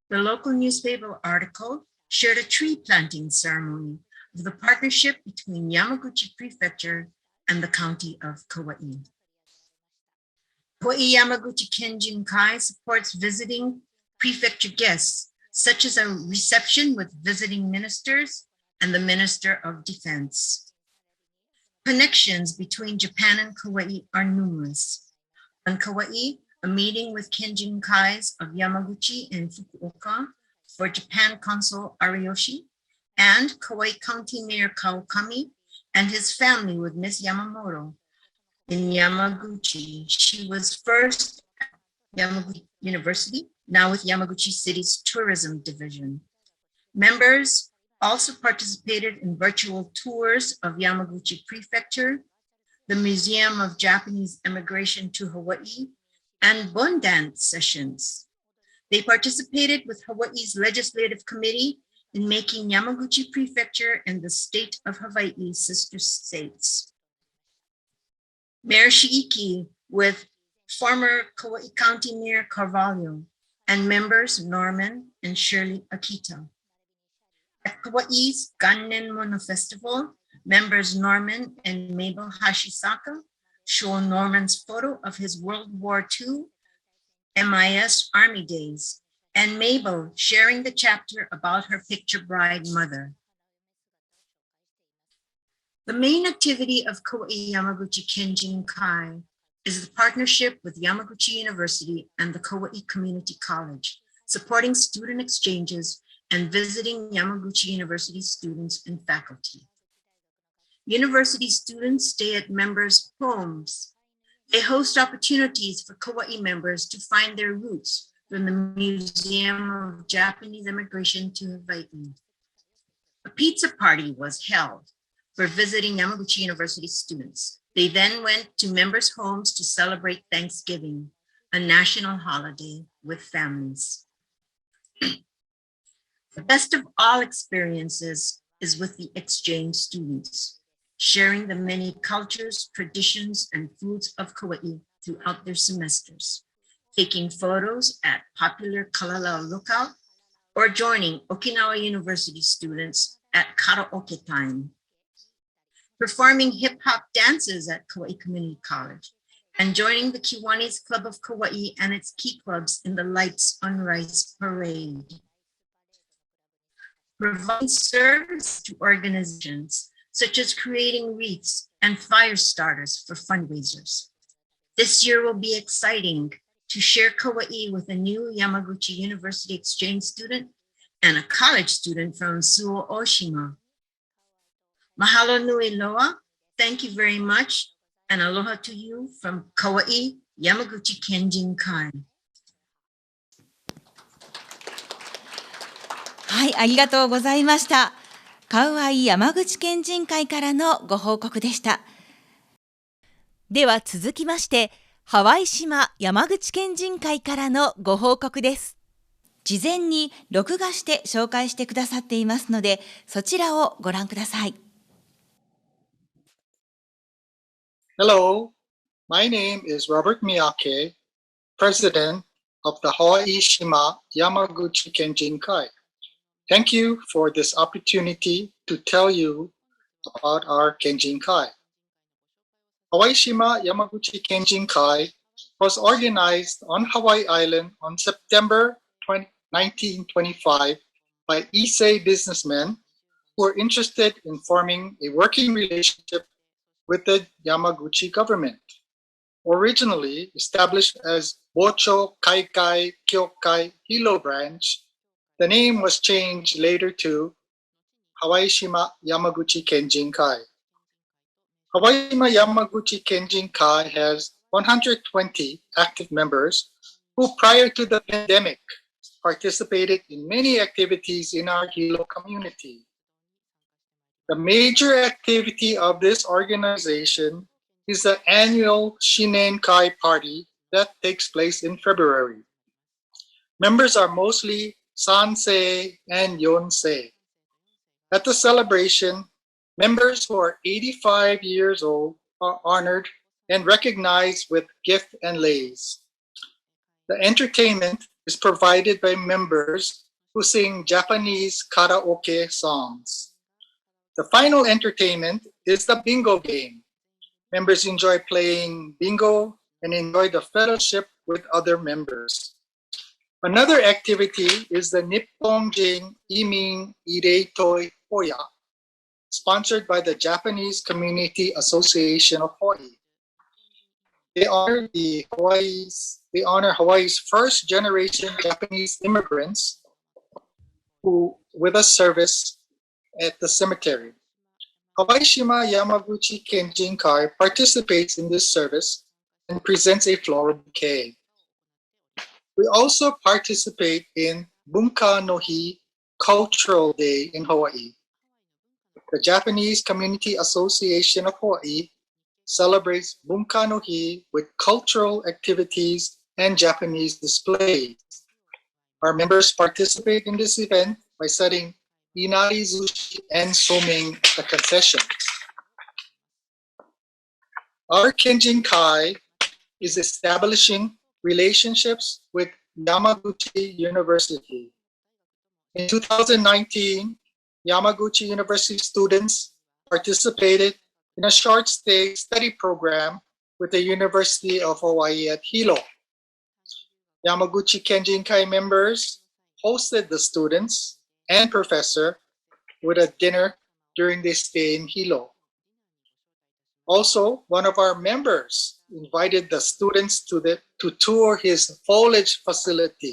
[SPEAKER 10] The local newspaper article shared a tree planting ceremony of the partnership between Yamaguchi Prefecture and the county of Kauai. Kauai Yamaguchi Kenjin-kai supports visiting prefecture guests, such as a reception with visiting ministers and the Minister of Defense. Connections between Japan and Kauai are numerous. On Kauai, a meeting with Kenjin-kais of Yamaguchi and Fukuoka for Japan Consul Ariyoshi, and Kauai County Mayor Kawakami and his family with Ms. Yamamoto in Yamaguchi. She was first at Yamaguchi University, now with Yamaguchi City's Tourism Division. Members also participated in virtual tours of Yamaguchi Prefecture, the Museum of Japanese Immigration to Hawaii, and Bon Dance sessions. They participated with Hawaii's Legislative Committee in making Yamaguchi Prefecture and the state of Hawaii sister states. Mayor Shiiki with former Kauai County Mayor Carvalho and members Norman and Shirley Akita. At Kauai's Gannen Mono Festival, members Norman and Mabel Hashisaka show Norman's photo of his World War II MIS Army days, and Mabel sharing the chapter about her picture bride mother. The main activity of Kauai Yamaguchi Kenjin-kai is the partnership with Yamaguchi University and the Kauai Community College, supporting student exchanges and visiting Yamaguchi University students and faculty. University students stay at members' homes. They host opportunities for Kauai members to find their roots from the Museum of Japanese Immigration to Hawaii. A pizza party was held for visiting Yamaguchi University students. They then went to members' homes to celebrate Thanksgiving, a national holiday, with families. The best of all experiences is with the exchange students, sharing the many cultures, traditions, and foods of Kauai throughout their semesters, taking photos at popular Kalalau Lookout, or joining Okinawa University students at karaoke time, performing hip-hop dances at Kauai Community College, and joining the Kiwanis Club of Kauai and its key clubs in the Lights on Rice Parade. Providing service to organizations such as creating wreaths and fire starters for fundraisers. This year will be exciting to share Kauai with a new Yamaguchi University exchange student and a college student from Suo Oshima. Mahalo nui loa, thank you very much, and aloha to you from Kauai Yamaguchi Kenjin-kai.
[SPEAKER 1] はい、ありがとうございました。カウアイ山口県人会からのご報告でした。では続きまして、ハワイ島山口県人会からのご報告です。事前に録画して紹介してくださっていますので、そちらをご覧ください。
[SPEAKER 11] Hello, my name is Robert Miyake, President of the Hawaii Shima Yamaguchi Kenjin Kai. Thank you for this opportunity to tell you about our Kenjin Kai. Hawaii Shima Yamaguchi Kenjin Kai was organized on Hawaii Island on September 1925 by Issei businessmen who were interested in forming a working relationship with the Yamaguchi government. Originally established as Bocho Kaikai Kyokai Hilo Branch, the name was changed later to Hawaii Shima Yamaguchi Kenjin Kai. Hawaii Shima Yamaguchi Kenjin Kai has 120 active members who, prior to the pandemic, participated in many activities in our Hilo community. The major activity of this organization is the annual Shinen Kai party that takes place in February. Members are mostly Sansei and Yonsei. At the celebration, members who are 85 years old are honored and recognized with gift and leis. The entertainment is provided by members who sing Japanese karaoke songs. The final entertainment is the bingo game, Members enjoy playing bingo and enjoy the fellowship with other members. Another activity is the Nipponjin Imin Ireitoi Hoya, sponsored by the Japanese Community Association of Hawaii. They honor Hawaii's first generation Japanese immigrants who with a service at the cemetery. Hawaii Shima Yamaguchi Kenjinkai participates in this service and presents a floral bouquet. We also participate in Bunka no Hi Cultural Day in Hawaii. The Japanese Community Association of Hawaii celebrates Bunka no Hi with cultural activities and Japanese displays. Our members participate in this event by setting inari zushi and soming at the concession. Our Kenjinkai is establishing relationships with Yamaguchi University. In 2019, Yamaguchi University students participated in a short stay study program with the University of Hawaii at Hilo. Yamaguchi Kenjinkai members hosted the students and professor with a dinner during their stay in Hilo. Also, one of our members invited the students to tour his foliage facility.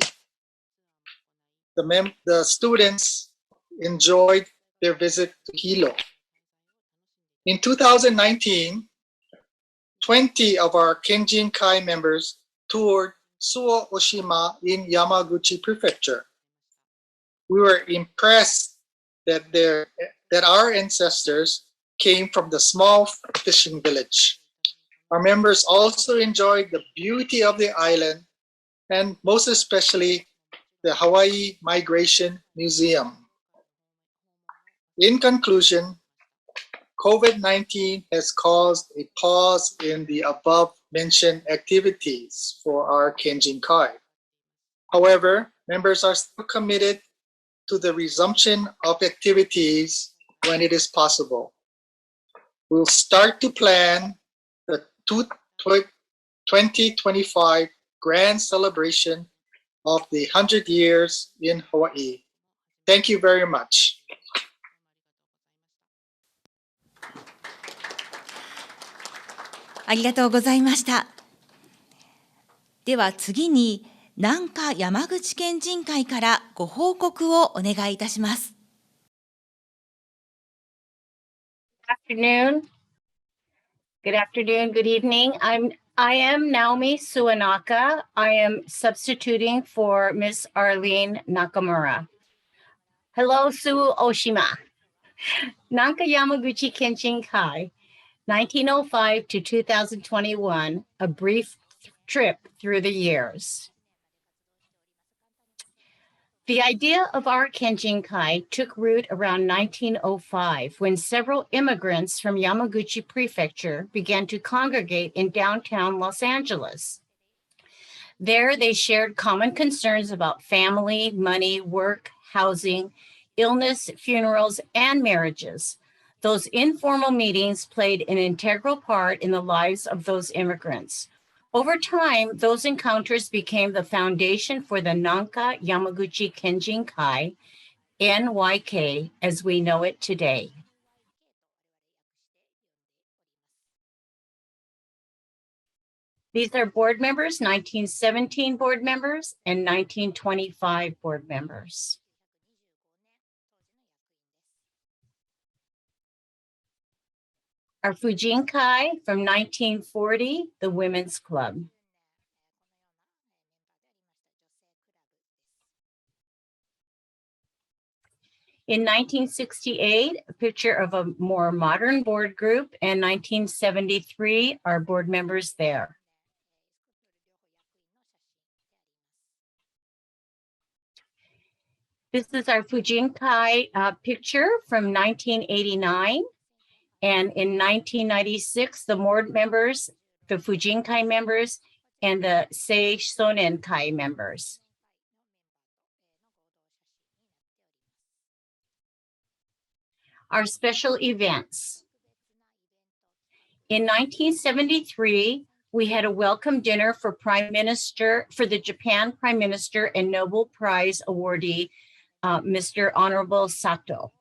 [SPEAKER 11] The students enjoyed their visit to Hilo. In 2019, 20 of our Kenjinkai members toured Suo Oshima in Yamaguchi Prefecture. We were impressed that our ancestors came from the small fishing village. Our members also enjoyed the beauty of the island and most especially the Hawaii Migration Museum. In conclusion, COVID-19 has caused a pause in the above-mentioned activities for our Kenjinkai. However, members are still committed to the resumption of activities when it is possible. We'll start to plan the 2025 grand celebration of the 100 years in Hawaii. Thank you very much.
[SPEAKER 1] ありがとうございました。では次に南下山口県人会からご報告をお願いいたします。
[SPEAKER 12] Good afternoon, good evening. I am Naomi Suanaka. I am substituting for Miss Arlene Nakamura. Hello, Su Oshima. Nanka Yamaguchi Kenjinkai, 1905 to 2021, a brief trip through the years. The idea of our Kenjinkai took root around 1905 when several immigrants from Yamaguchi Prefecture began to congregate in downtown Los Angeles. There, they shared common concerns about family, money, work, housing, illness, funerals, and marriages. Those informal meetings played an integral part in the lives of those immigrants. Over time, those encounters became the foundation for the Nanka Yamaguchi Kenjinkai, NYK, as we know it today. These are board members, 1917 board members and 1925 board members. Our Fujinkai from 1940, the Women's Club. In 1968, a picture of a more modern board group, and 1973, our board members there. This is our Fujinkai picture from 1989. And in 1996, the board members, the Fujinkai members, and the Sei Sonenkai members. Our special events. In 1973, we had a welcome dinner for the Japan Prime Minister and Nobel Prize awardee, Mr. Honorable Sato.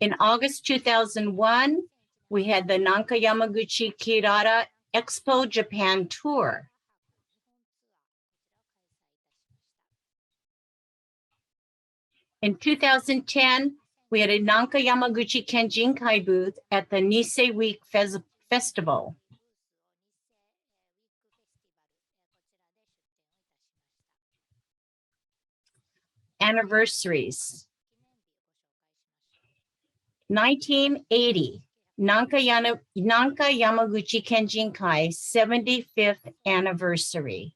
[SPEAKER 12] In August 2001, we had the Nanka Yamaguchi Kirara Expo Japan Tour. In 2010, we had a Nanka Yamaguchi Kenjinkai booth at the Nisei Week Festival. Anniversaries. 1980, Nanka Yamaguchi Kenjinkai 75th anniversary.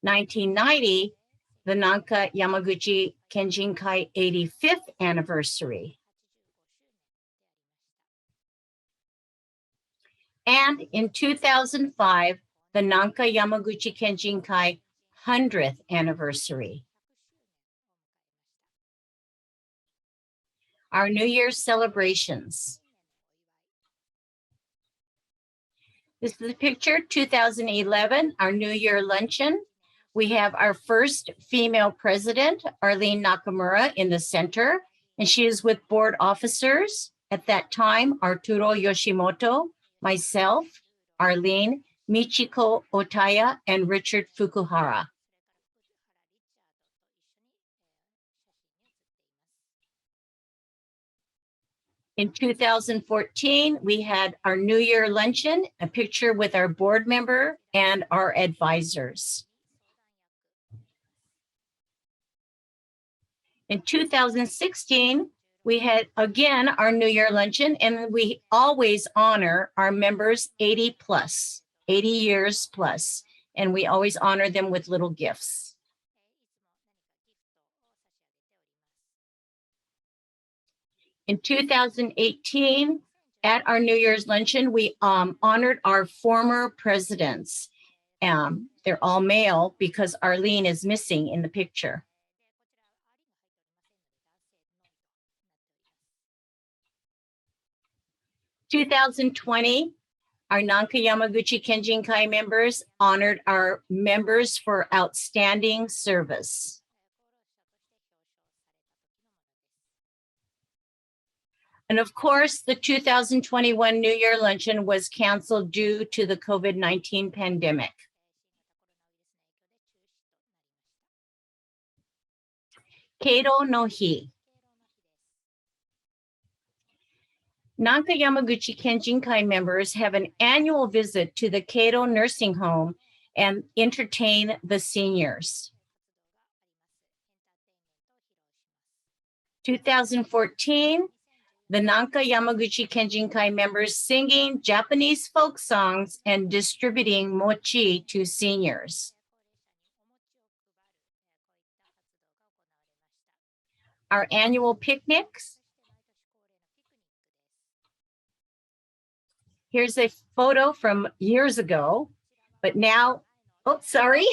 [SPEAKER 12] 1990, the Nanka Yamaguchi Kenjinkai 85th anniversary. And in 2005, the Nanka Yamaguchi Kenjinkai 100th anniversary. Our New Year's celebrations. This is the picture, 2011, our New Year luncheon. We have our first female president, Arlene Nakamura, in the center, and she is with board officers. At that time, Arturo Yoshimoto, myself, Arlene, Michiko Otaya, and Richard Fukuhara. In 2014, we had our New Year luncheon, a picture with our board member and our advisors. In 2016, we had, again, our New Year luncheon, and we always honor our members 80 years plus, and we always honor them with little gifts. In 2018, at our New Year's luncheon, we honored our former presidents. They're all male because Arlene is missing in the picture. In 2020, our Nanka Yamaguchi Kenjinkai members honored our members for outstanding service. And of course, the 2021 New Year luncheon was canceled due to the COVID-19 pandemic. Keiro no Hi. Nanka Yamaguchi Kenjinkai members have an annual visit to the Keiro Nursing Home and entertain the seniors. 2014, the Nanka Yamaguchi Kenjinkai members singing Japanese folk songs and distributing mochi to seniors. Our annual picnics. Here's a photo from years ago, but now, oh, sorry,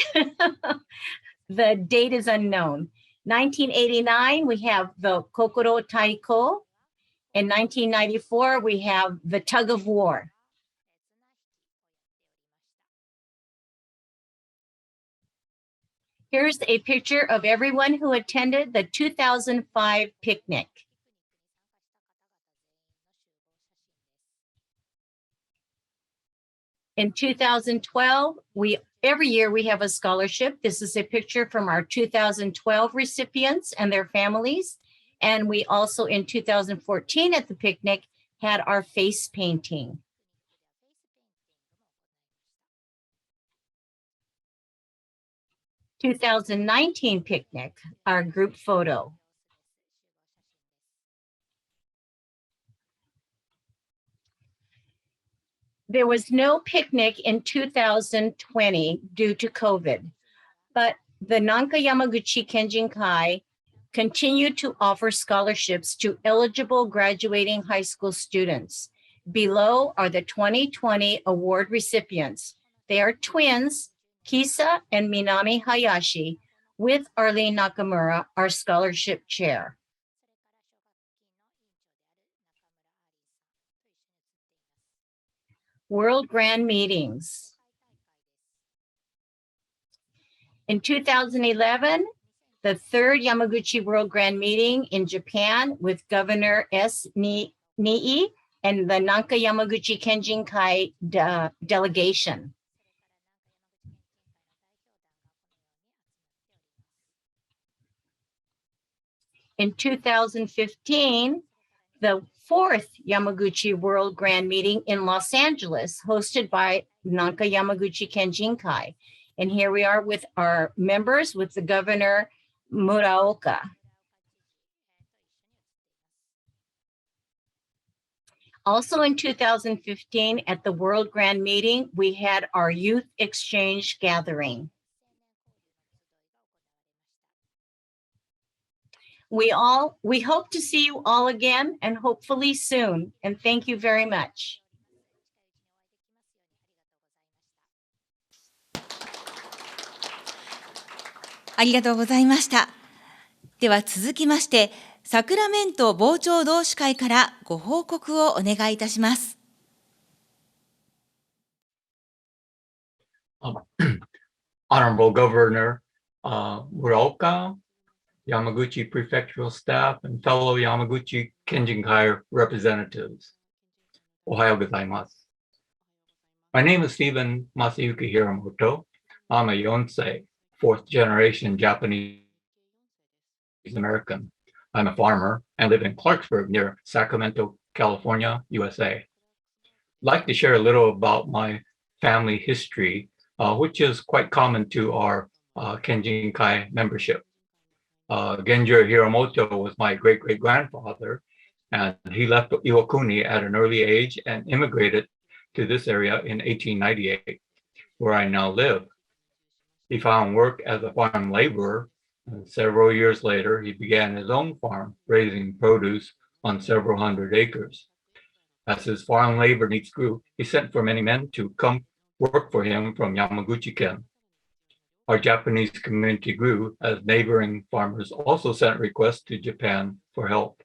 [SPEAKER 12] the date is unknown. 1989, we have the Kokoro Taiko. In 1994, we have the Tug of War. Here's a picture of everyone who attended the 2005 picnic. In 2012, every year we have a scholarship. This is a picture from our 2012 recipients and their families. And we also, in 2014 at the picnic, had our face painting. In 2019 picnic, our group photo. There was no picnic in 2020 due to COVID, but the Nanka Yamaguchi Kenjinkai continued to offer scholarships to eligible graduating high school students. Below are the 2020 award recipients. They are twins, Kisa and Minami Hayashi, with Arlene Nakamura, our scholarship chair. World Grand Meetings. In 2011, the third Yamaguchi World Grand Meeting in Japan with Governor S. Nii and the Nanka Yamaguchi Kenjinkai delegation. In 2015, the fourth Yamaguchi World Grand Meeting in Los Angeles, hosted by Nanka Yamaguchi Kenjinkai. And here we are with our members, with the Governor Muraoka. Also in 2015, at the World Grand Meeting, we had our youth exchange gathering. We hope to see you all again, and hopefully soon. And thank you very much.
[SPEAKER 1] ありがとうございました。では続きまして、サクラメント傍聴同志会からご報告をお願いいたします。
[SPEAKER 13] Honorable Governor Muraoka, Yamaguchi Prefectural staff, and fellow Yamaguchi Kenjinkai representatives. Ohayo gozaimasu. My name is Stephen Masayuki Hiramoto. I'm a Yonsei, fourth generation Japanese American. I'm a farmer and live in Clarksburg near Sacramento, California, USA. I'd like to share a little about my family history, which is quite common to our Kenjinkai membership. Genjiro Hiramoto was my great-great-grandfather, and he left Iwakuni at an early age and immigrated to this area in 1898, where I now live. He found work as a farm laborer, and several years later, he began his own farm, raising produce on several hundred acres. As his farm labor needs grew, he sent for many men to come work for him from Yamaguchi-ken. Our Japanese community grew as neighboring farmers also sent requests to Japan for help.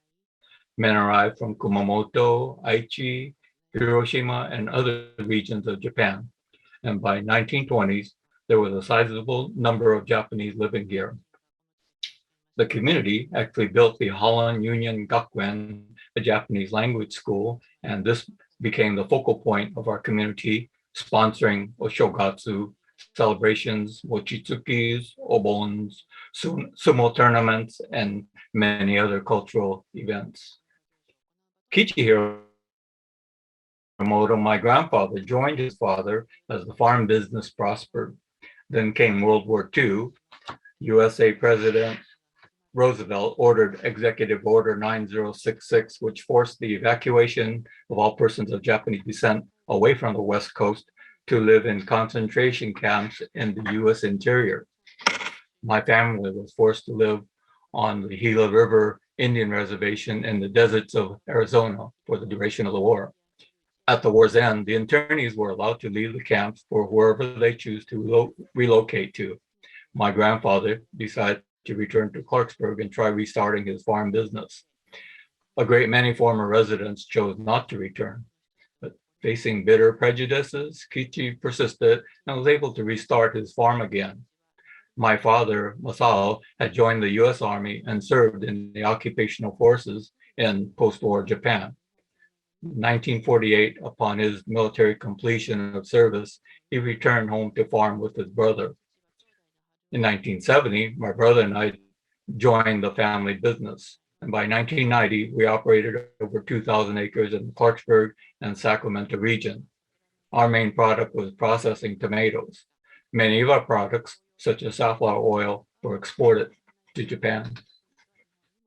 [SPEAKER 13] Men arrived from Kumamoto, Aichi, Hiroshima, and other regions of Japan. And by 1920s, there was a sizable number of Japanese living here. The community actually built the Holland Union Gakuen, a Japanese language school, and this became the focal point of our community, sponsoring Oshogatsu celebrations, mochitsukis, obons, sumo tournaments, and many other cultural events. Kichihiro Hiramoto, my grandfather, joined his father as the farm business prospered. Then came World War II. USA President Roosevelt ordered Executive Order 9066, which forced the evacuation of all persons of Japanese descent away from the West Coast to live in concentration camps in the U.S. interior. My family was forced to live on the Gila River Indian Reservation in the deserts of Arizona for the duration of the war. At the war's end, the internees were allowed to leave the camps for wherever they choose to relocate to. My grandfather decided to return to Clarksburg and try restarting his farm business. A great many former residents chose not to return. Facing bitter prejudices, Kichi persisted and was able to restart his farm again. My father, Masao, had joined the U.S. Army and served in the occupational forces in post-war Japan. In 1948, upon his military completion of service, he returned home to farm with his brother. In 1970, my brother and I joined the family business. And by 1990, we operated over 2,000 acres in the Clarksburg and Sacramento region. Our main product was processing tomatoes. Many of our products, such as safflower oil, were exported to Japan.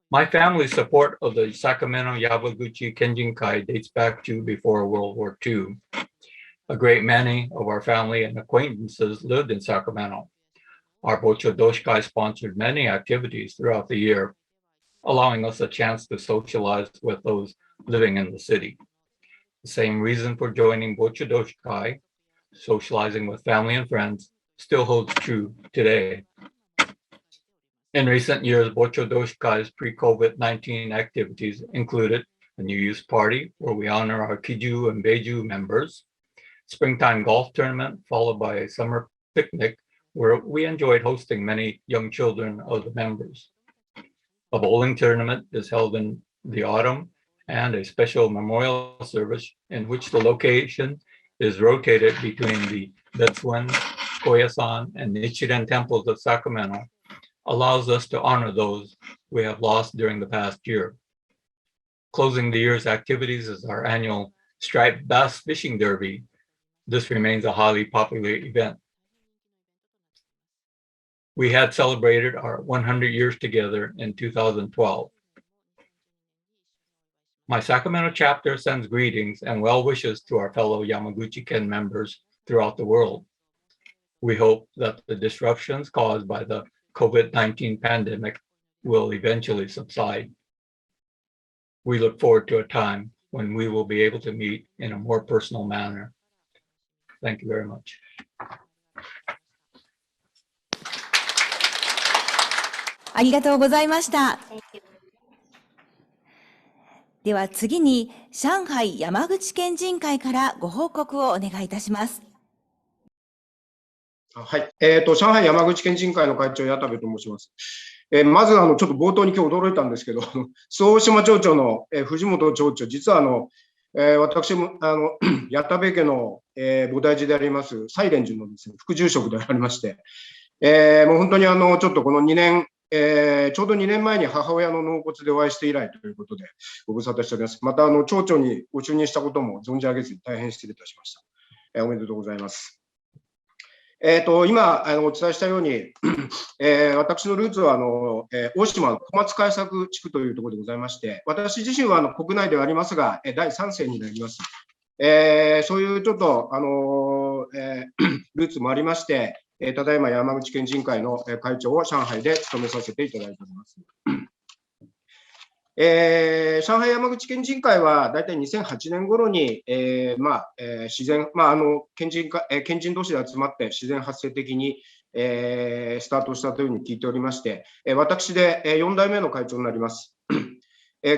[SPEAKER 13] My family's support of the Sacramento Yamaguchi Kenjinkai dates back to before World War II. A great many of our family and acquaintances lived in Sacramento. Our Bocho Doshikai sponsored many activities throughout the year, allowing us a chance to socialize with those living in the city. The same reason for joining Bocho Doshikai, socializing with family and friends, still holds true today. In recent years, Bocho Doshikai's pre-COVID-19 activities included a New Year's party where we honor our Kiju and Beiju members, springtime golf tournament followed by a summer picnic where we enjoyed hosting many young children of the members. A bowling tournament is held in the autumn and a special memorial service in which the location is rotated between the Betsuan, Koyasan, and Nichiren temples of Sacramento allows us to honor those we have lost during the past year. Closing the year's activities is our annual striped bass fishing derby. This remains a highly popular event. We had celebrated our 100 years together in 2012. My Sacramento chapter sends greetings and well wishes to our fellow Yamaguchi-ken members throughout the world. We hope that the disruptions caused by the COVID-19 pandemic will eventually subside. We look forward to a time when we will be able to meet in a more personal manner. Thank you very much.
[SPEAKER 1] ありがとうございました。では次に上海山口県人会からご報告をお願いいたします。
[SPEAKER 14] はい、上海山口県人会の会長、矢田部と申します。まずちょっと冒頭に今日驚いたんですけど、周防大島町長の藤本町長、実は私も矢田部家の菩提寺であります西蓮寺のですね、副住職でありまして、もう本当にちょっとこの2年、ちょうど2年前に母親の納骨でお会いして以来ということでご無沙汰しております。また町長にご就任したことも存じ上げずに大変失礼いたしました。おめでとうございます。今お伝えしたように、私のルーツは大島の小松開削地区というところでございまして、私自身は国内ではありますが、第3世になります。そういうちょっとルーツもありまして、ただいま山口県人会の会長を上海で務めさせていただいております。上海山口県人会は大体2008年頃に、自然、県人同士で集まって自然発生的に、スタートしたというふうに聞いておりまして、私で4代目の会長になります。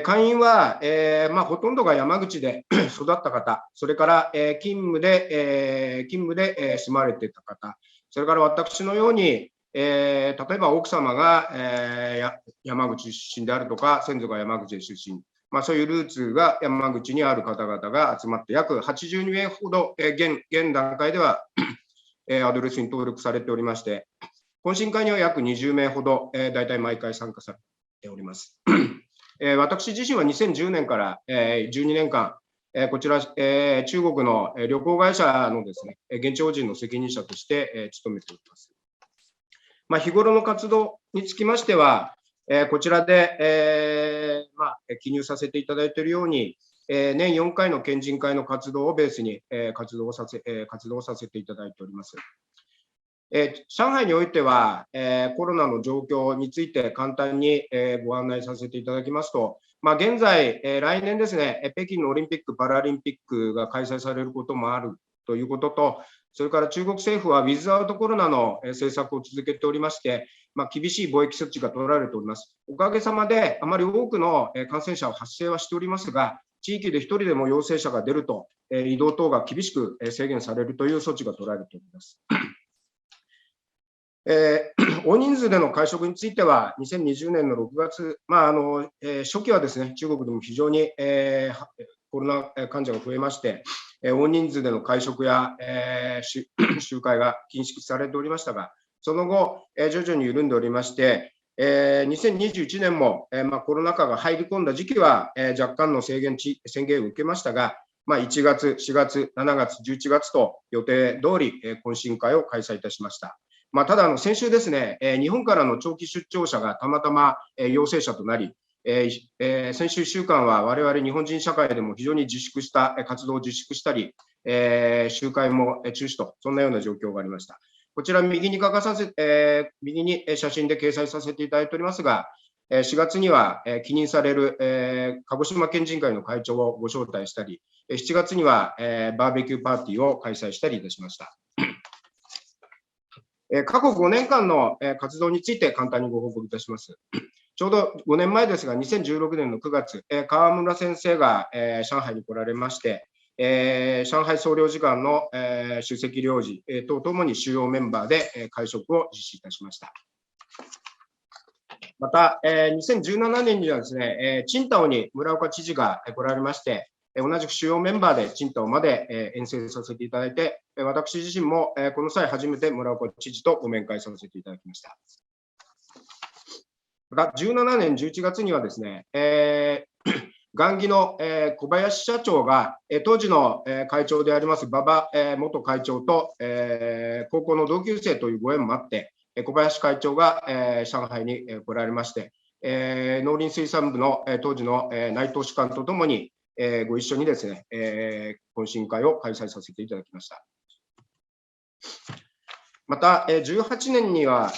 [SPEAKER 14] 会員は、ほとんどが山口で育った方、それから勤務で住まれていた方、それから私のように、例えば奥様が、山口出身であるとか、先祖が山口出身、そういうルーツが山口にある方々が集まって、約82名ほど、現段階ではアドレスに登録されておりまして、懇親会には約20名ほど、大体毎回参加されております。私自身は2010年から12年間、こちら、中国の旅行会社のですね、現地法人の責任者として務めております。日頃の活動につきましては、こちらで、記入させていただいているように、年4回の県人会の活動をベースに活動させていただいております。上海においては、コロナの状況について簡単にご案内させていただきますと、現在、来年ですね、北京のオリンピック・パラリンピックが開催されることもあるということと、それから中国政府はウィズアウトコロナの政策を続けておりまして、厳しい防疫措置が取られております。おかげさまで、あまり多くの感染者を発生はしておりますが、地域で1人でも陽性者が出ると、移動等が厳しく制限されるという措置が取られております。大人数での会食については、2020年の6月、初期はですね、中国でも非常にコロナ患者が増えまして、大人数での会食や集会が禁止されておりましたが、その後、徐々に緩んでおりまして、2021年もコロナ禍が入り込んだ時期は若干の宣言を受けましたが、1月、4月、7月、11月と予定通り懇親会を開催いたしました。ただ先週ですね、日本からの長期出張者がたまたま陽性者となり、先週1週間は我々日本人社会でも非常に活動を自粛したり、集会も中止と、そんなような状況がありました。こちら右に写真で掲載させていただいておりますが、4月には記任される鹿児島県人会の会長をご招待したり、7月にはバーベキューパーティーを開催したりいたしました。過去5年間の活動について簡単にご報告いたします。ちょうど5年前ですが、2016年の9月、川村先生が上海に来られまして、上海総領事館の首席領事とともに主要メンバーで会食を実施いたしました。また、2017年にはですね、青島に村岡知事が来られまして、同じく主要メンバーで青島まで遠征させていただいて、私自身もこの際初めて村岡知事とご面会させていただきました。また17年11月にはですね、雁木の小林社長が当時の会長であります馬場元会長と高校の同級生というご縁もあって、小林会長が上海に来られまして、農林水産部の当時の内藤主幹とともにご一緒にですね、懇親会を開催させていただきました。また、18年には、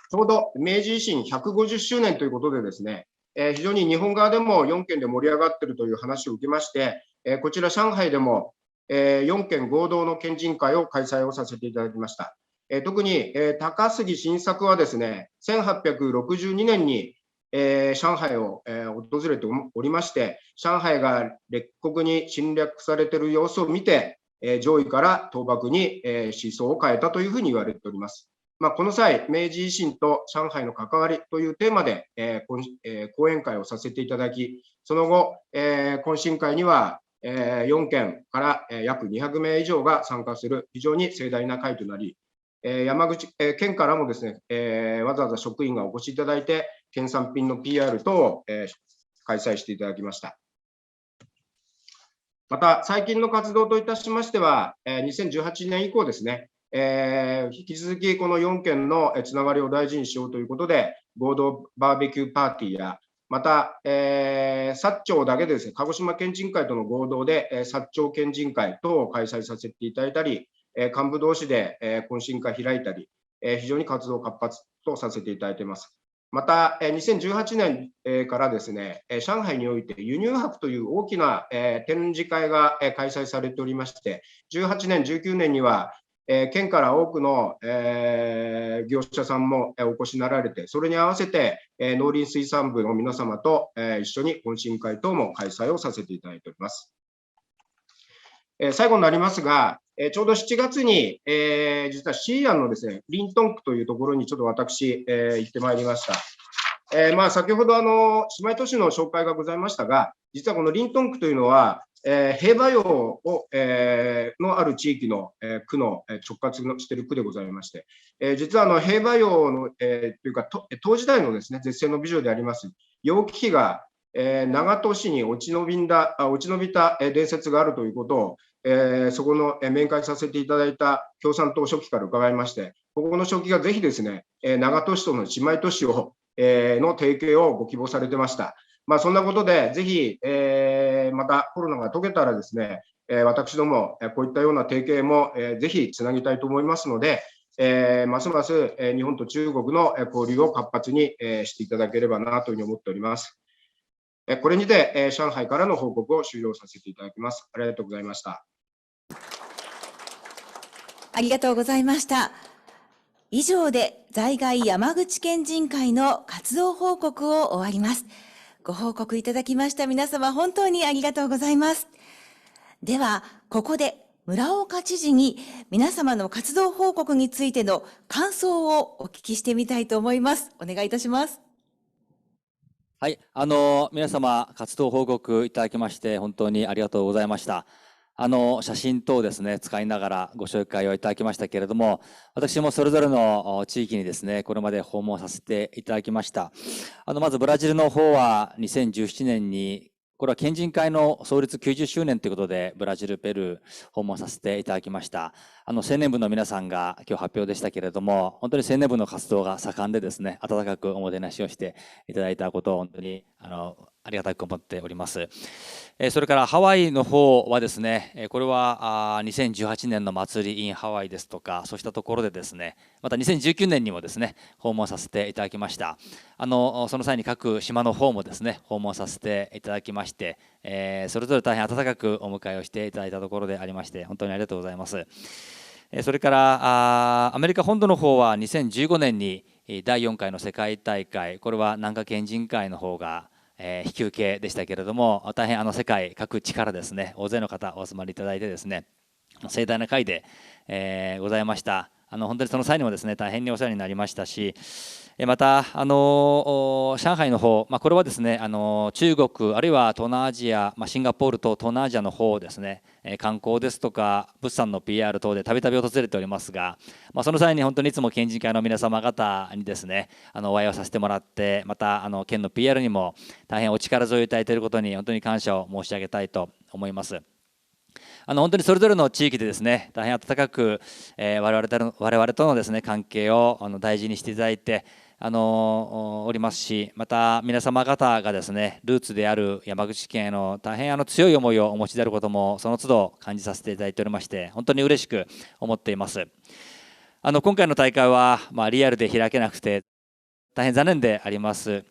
[SPEAKER 14] ちょうど明治維新150周年ということでですね、非常に日本側でも4県で盛り上がっているという話を受けまして、こちら上海でも4県合同の県人会を開催をさせていただきました。特に高杉晋作はですね、1862年に上海を訪れておりまして、上海が列国に侵略されている様子を見て、上位から倒幕に思想を変えたというふうに言われております。この際、明治維新と上海の関わりというテーマで講演会をさせていただき、その後、懇親会には4県から約200名以上が参加する非常に盛大な会となり、山口県からもですね、わざわざ職員がお越しいただいて、県産品の PR 等を開催していただきました。また、最近の活動といたしましては、2018年以降ですね、引き続きこの4県のつながりを大事にしようということで、合同バーベキューパーティーや、また、薩長だけでですね、鹿児島県人会との合同で、薩長県人会等を開催させていただいたり、幹部同士で懇親会開いたり、非常に活動を活発とさせていただいています。また、2018年からですね、上海において輸入博という大きな展示会が開催されておりまして、18年、19年には、県から多くの業者さんもお越しになられて、それに合わせて農林水産部の皆様と一緒に懇親会等も開催をさせていただいております。最後になりますが、ちょうど7月に、実はシーアンのですね、リントン区というところにちょっと私、行ってまいりました。先ほど姉妹都市の紹介がございましたが、実はこのリントン区というのは、兵馬俑を、のある地域の、区の直轄している区でございまして、実は兵馬俑の、というか当時代のですね、絶世の美女であります楊貴妃が、長門市に落ち延びた伝説があるということを、そこの面会させていただいた共産党書記から伺いまして、ここの書記がぜひですね、長門市との姉妹都市を、の提携をご希望されてました。そんなことで、ぜひ、またコロナが解けたらですね、私ども、こういったような提携も、ぜひつなぎたいと思いますので、ますます日本と中国の交流を活発にしていただければなというふうに思っております。これにて、上海からの報告を終了させていただきます。ありがとうございました。
[SPEAKER 1] ありがとうございました。以上で在外山口県人会の活動報告を終わります。ご報告いただきました皆様、本当にありがとうございます。では、ここで村岡知事に皆様の活動報告についての感想をお聞きしてみたいと思います。お願いいたします。
[SPEAKER 3] はい、皆様活動報告いただきまして本当にありがとうございました。写真等をですね、使いながらご紹介をいただきましたけれども、私もそれぞれの地域にですね、これまで訪問させていただきました。まずブラジルの方は2017年に、これは県人会の創立90周年ということで、ブラジル、ペルー訪問させていただきました。青年部の皆さんが今日発表でしたけれども、本当に青年部の活動が盛んでですね、温かくおもてなしをしていただいたことを本当にありがたく思っております。それからハワイの方はですね、これは2018年の祭り in ハワイですとか、そうしたところでですね、また2019年にもですね、訪問させていただきました。その際に各島の方もですね、訪問させていただきまして、それぞれ大変温かくお迎えをしていただいたところでありまして、本当にありがとうございます。それからアメリカ本土の方は2015年に第4回の世界大会、これは南下県人会の方が引き受けでしたけれども、大変世界各地からですね、大勢の方お集まりいただいてですね、盛大な会でございました。本当にその際にもですね、大変にお世話になりましたし、また上海の方、これはですね、中国あるいは東南アジア、シンガポールと東南アジアの方ですね、観光ですとか物産の PR 等でたびたび訪れておりますが、その際に本当にいつも県人会の皆様方にですね、お会いをさせてもらって、また県の PR にも大変お力添えいただいていることに本当に感謝を申し上げたいと思います。本当にそれぞれの地域でですね、大変温かく、我々とのですね、関係を大事にしていただいておりますし、また皆様方がですね、ルーツである山口県への大変強い思いをお持ちであることもその都度感じさせていただいておりまして、本当に嬉しく思っています。今回の大会は、リアルで開けなくて大変残念であります。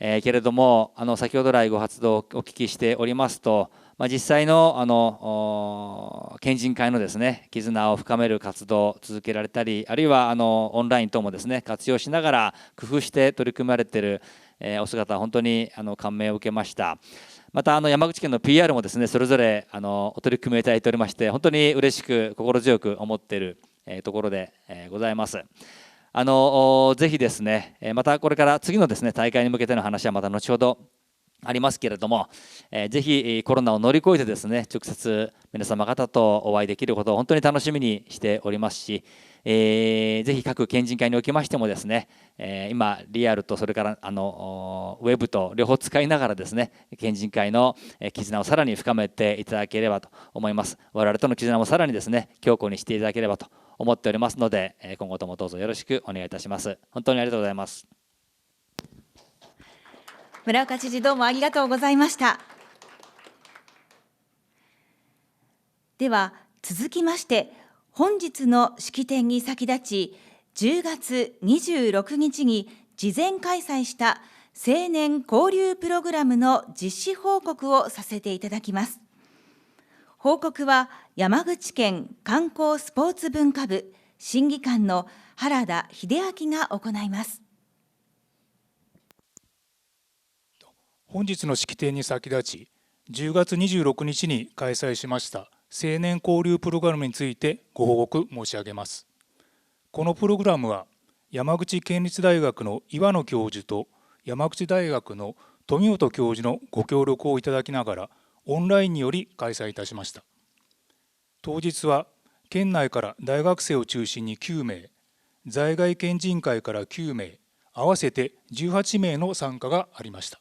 [SPEAKER 3] けれども先ほど来ご発動をお聞きしておりますと、実際の県人会のですね、絆を深める活動を続けられたり、あるいはオンライン等もですね、活用しながら工夫して取り組まれているお姿は本当に感銘を受けました。また山口県の PR もですね、それぞれお取り組みをいただいておりまして、本当に嬉しく心強く思っているところでございます。ぜひですね、またこれから次のですね、大会に向けての話はまた後ほどありますけれども、ぜひコロナを乗り越えてですね、直接皆様方とお会いできることを本当に楽しみにしておりますし、ぜひ各県人会におきましてもですね、今リアルとそれからウェブと両方使いながらですね、県人会の絆をさらに深めていただければと思います。我々との絆もさらにですね、強固にしていただければと思っておりますので、今後ともどうぞよろしくお願いいたします。本当にありがとうございます。
[SPEAKER 1] 村岡知事、どうもありがとうございました。では続きまして、本日の式典に先立ち、10月26日に事前開催した青年交流プログラムの実施報告をさせていただきます。報告は山口県観光スポーツ文化部審議官の原田秀明が行います。
[SPEAKER 15] 本日の式典に先立ち、10月26日に開催しました青年交流プログラムについてご報告申し上げます。このプログラムは山口県立大学の岩野教授と山口大学の富本教授のご協力をいただきながらオンラインにより開催いたしました。当日は県内から大学生を中心に9名、在外県人会から9名、合わせて18名の参加がありました。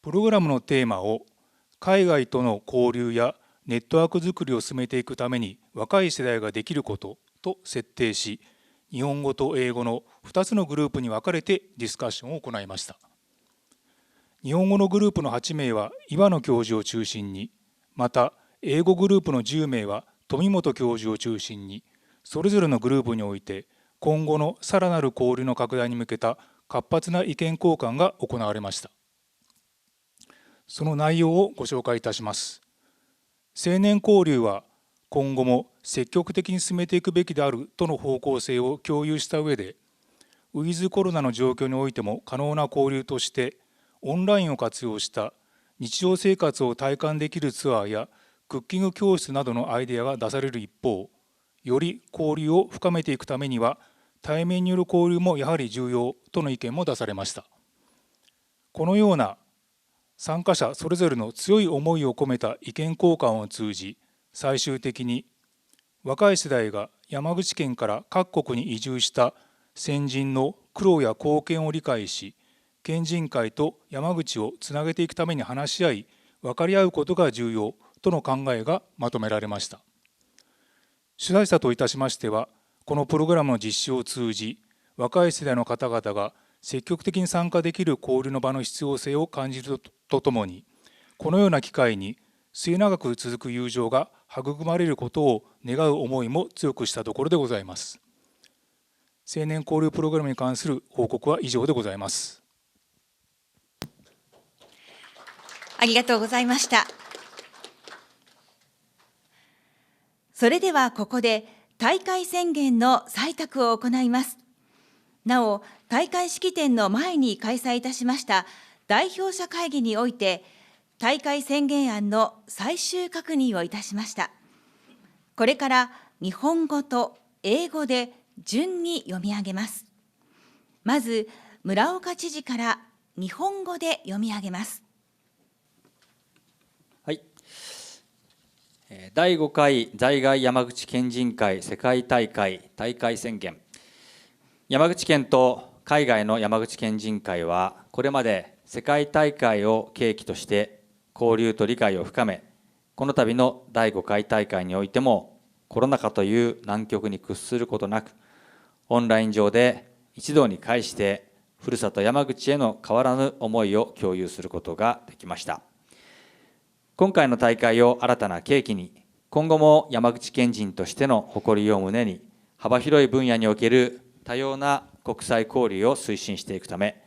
[SPEAKER 15] プログラムのテーマを海外との交流やネットワークづくりを進めていくために若い世代ができることと設定し、日本語と英語の2つのグループに分かれてディスカッションを行いました。日本語のグループの8名は岩野教授を中心に、また英語グループの10名は富本教授を中心に、それぞれのグループにおいて今後のさらなる交流の拡大に向けた活発な意見交換が行われました。その内容をご紹介いたします。青年交流は今後も積極的に進めていくべきであるとの方向性を共有した上で、ウィズコロナの状況においても可能な交流としてオンラインを活用した日常生活を体感できるツアーやクッキング教室などのアイデアが出される一方、より交流を深めていくためには対面による交流もやはり重要との意見も出されました。このような参加者それぞれの強い思いを込めた意見交換を通じ、最終的に若い世代が山口県から各国に移住した先人の苦労や貢献を理解し、県人会と山口をつなげていくために話し合い、分かり合うことが重要との考えがまとめられました。主催者といたしましては、このプログラムの実施を通じ、若い世代の方々が積極的に参加できる交流の場の必要性を感じるとともに、このような機会に末永く続く友情が育まれることを願う思いも強くしたところでございます。青年交流プログラムに関する報告は以上でございます。
[SPEAKER 1] ありがとうございました。それではここで大会宣言の採択を行います。なお、大会式典の前に開催いたしました代表者会議において、大会宣言案の最終確認をいたしました。これから日本語と英語で順に読み上げます。まず、村岡知事から日本語で読み上げます。
[SPEAKER 3] はい。第5回在外山口県人会世界大会大会宣言。山口県と海外の山口県人会は、これまで世界大会を契機として交流と理解を深め、この度の第5回大会においても、コロナ禍という難局に屈することなく、オンライン上で一堂に会して、ふるさと山口への変わらぬ思いを共有することができました。今回の大会を新たな契機に、今後も山口県人としての誇りを胸に、幅広い分野における多様な国際交流を推進していくため、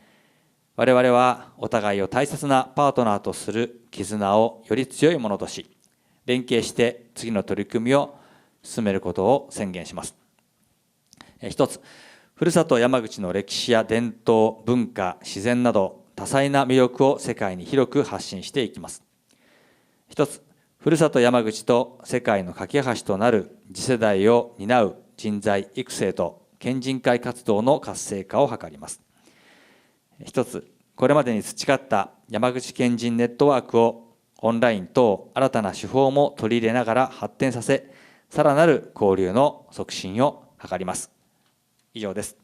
[SPEAKER 3] 我々はお互いを大切なパートナーとする絆をより強いものとし、連携して次の取り組みを進めることを宣言します。一つ、ふるさと山口の歴史や伝統、文化、自然など多彩な魅力を世界に広く発信していきます。一つ、ふるさと山口と世界の架け橋となる次世代を担う人材育成と県人会活動の活性化を図ります。一つ、これまでに培った山口県人ネットワークをオンライン等新たな手法も取り入れながら発展させ、さらなる交流の促進を図ります。以上です。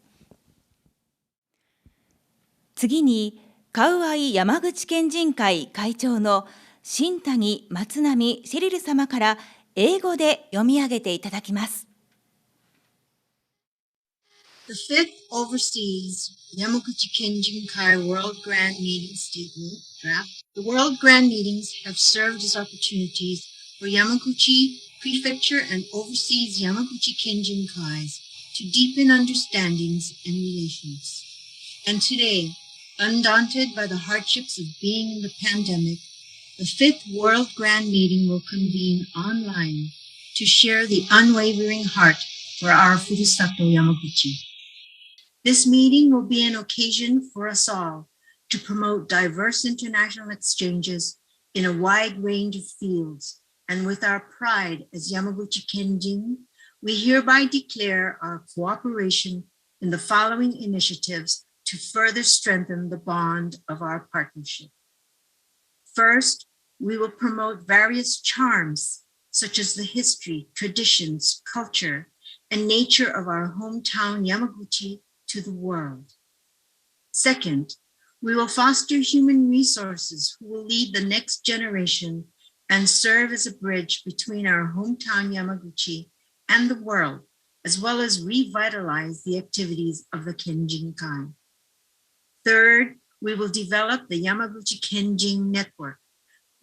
[SPEAKER 1] 次に、カウアイ山口県人会会長の新谷松波シェリル様から英語で読み上げていただきます。
[SPEAKER 10] The fifth overseas Yamaguchi Kenjinkai World Grand Meeting Statement draft. The World Grand Meetings have served as opportunities for Yamaguchi Prefecture and overseas Yamaguchi Kenjinkais to deepen understandings and relations. And today, undaunted by the hardships of being in the pandemic, the fifth World Grand Meeting will convene online to share the unwavering heart for our Furusato Yamaguchi. This meeting will be an occasion for us all to promote diverse international exchanges in a wide range of fields. And with our pride as Yamaguchi Kenjin, we hereby declare our cooperation in the following initiatives to further strengthen the bond of our partnership. First, we will promote various charms, such as the history, traditions, culture, and nature of our hometown Yamaguchi to the world. Second, we will foster human resources who will lead the next generation and serve as a bridge between our hometown Yamaguchi and the world, as well as revitalize the activities of the Kenjinkai. Third, we will develop the Yamaguchi Kenjin network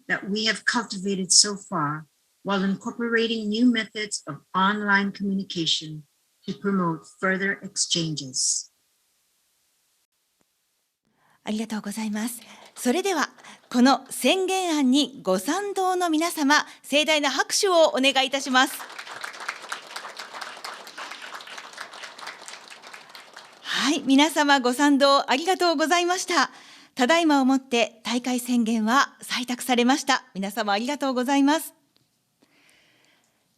[SPEAKER 10] that we have cultivated so far, while incorporating new methods of online communication to promote further exchanges.
[SPEAKER 1] ありがとうございます。それでは、この宣言案にご賛同の皆様、盛大な拍手をお願いいたします。はい、皆様ご賛同ありがとうございました。ただいまをもって大会宣言は採択されました。皆様ありがとうございます。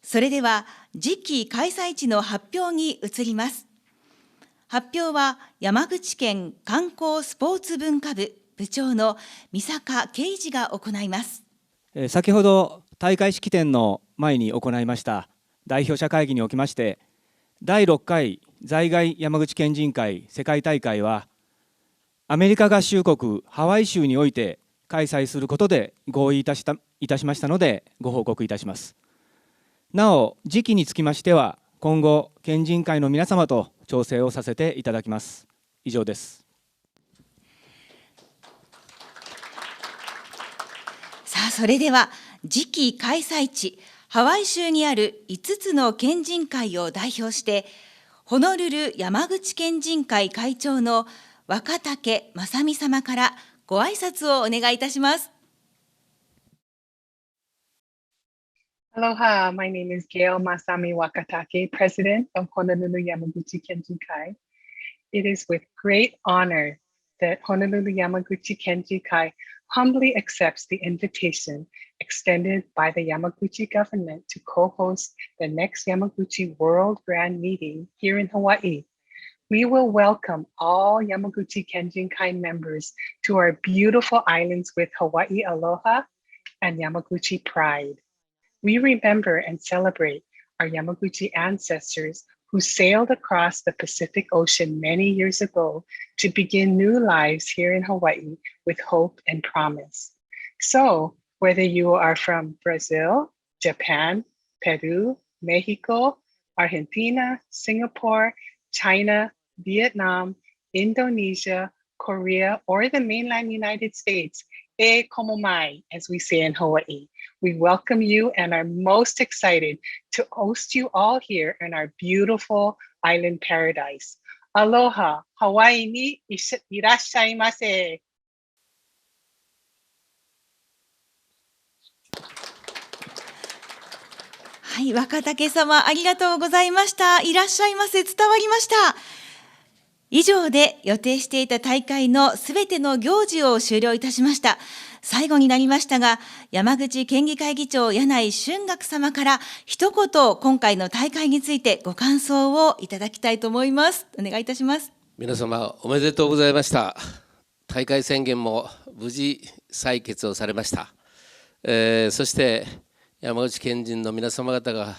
[SPEAKER 1] それでは次期開催地の発表に移ります。発表は山口県観光スポーツ文化部部長の三坂啓二が行います。
[SPEAKER 16] 先ほど大会式典の前に行いました代表者会議におきまして、第6回在外山口県人会世界大会はアメリカ合衆国ハワイ州において開催することで合意いたしましたのでご報告いたします。なお時期につきましては今後県人会の皆様と調整をさせていただきます。以上です。
[SPEAKER 1] さあ、それでは次期開催地ハワイ州にある5つの県人会を代表してホノルル山口県人会会長の若竹正美様からご挨拶をお願いいたします。
[SPEAKER 9] Aloha, my name is Gail Masami Wakatake, President of Honolulu Yamaguchi Kenjin-kai. It is with great honor that Honolulu Yamaguchi Kenjin-kai humbly accepts the invitation extended by the Yamaguchi government to co-host the next Yamaguchi World Grand Meeting here in Hawaii. We will welcome all Yamaguchi Kenjin-kai members to our beautiful islands with Hawaii Aloha and Yamaguchi Pride. We remember and celebrate our Yamaguchi ancestors who sailed across the Pacific Ocean many years ago to begin new lives here in Hawaii with hope and promise. So, whether you are from Brazil, Japan, Peru, Mexico, Argentina, Singapore, China, Vietnam, Indonesia, Korea, or the mainland United States, e como mai, as we say in Hawaii. We welcome you and are most excited to host you all here in our beautiful island paradise. Aloha, Hawaii ni irashaimase.
[SPEAKER 1] はい、若竹様ありがとうございました。いらっしゃいませ、伝わりました。以上で予定していた大会のすべての行事を終了いたしました。最後になりましたが、山口県議会議長柳井俊学様から一言今回の大会についてご感想をいただきたいと思います。お願いいたします。
[SPEAKER 6] 皆様おめでとうございました。大会宣言も無事採決をされました。そして山口県人の皆様方が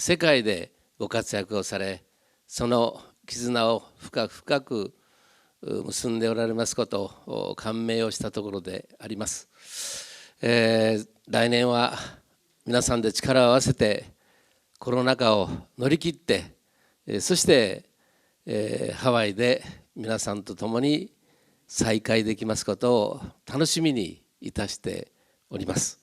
[SPEAKER 6] 世界でご活躍をされ、その絆を深く深く結んでおられますことを感銘をしたところであります。来年は皆さんで力を合わせてコロナ禍を乗り切って、そしてハワイで皆さんと共に再会できますことを楽しみにいたしております。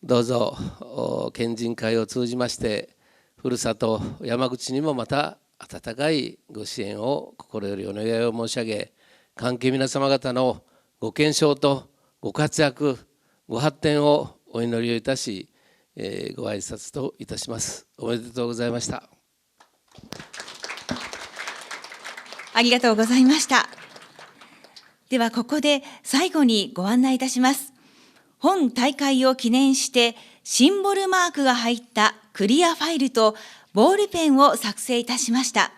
[SPEAKER 6] どうぞ県人会を通じましてふるさと山口にもまた温かいご支援を心よりお願いを申し上げ、関係皆様方のご健勝とご活躍、ご発展をお祈りをいたし、ご挨拶といたします。おめでとうございました。
[SPEAKER 1] ありがとうございました。ではここで最後にご案内いたします。本大会を記念してシンボルマークが入ったクリアファイルとボールペンを作成いたしました。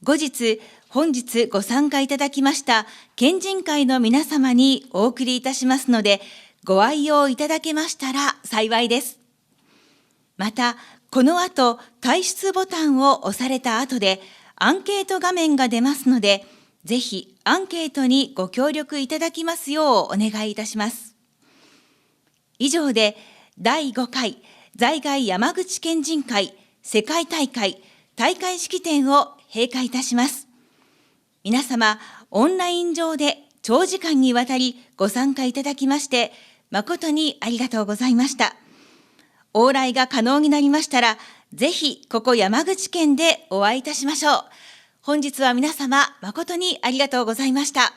[SPEAKER 1] 後日、本日ご参加いただきました県人会の皆様にお送りいたしますので、ご愛用いただけましたら幸いです。また、この後、退出ボタンを押された後で、アンケート画面が出ますので、ぜひアンケートにご協力いただきますようお願いいたします。以上で、第5回在外山口県人会世界大会大会式典を閉会いたします。皆様、オンライン上で長時間にわたりご参加いただきまして、誠にありがとうございました。往来が可能になりましたら、ぜひここ山口県でお会いいたしましょう。本日は皆様、誠にありがとうございました。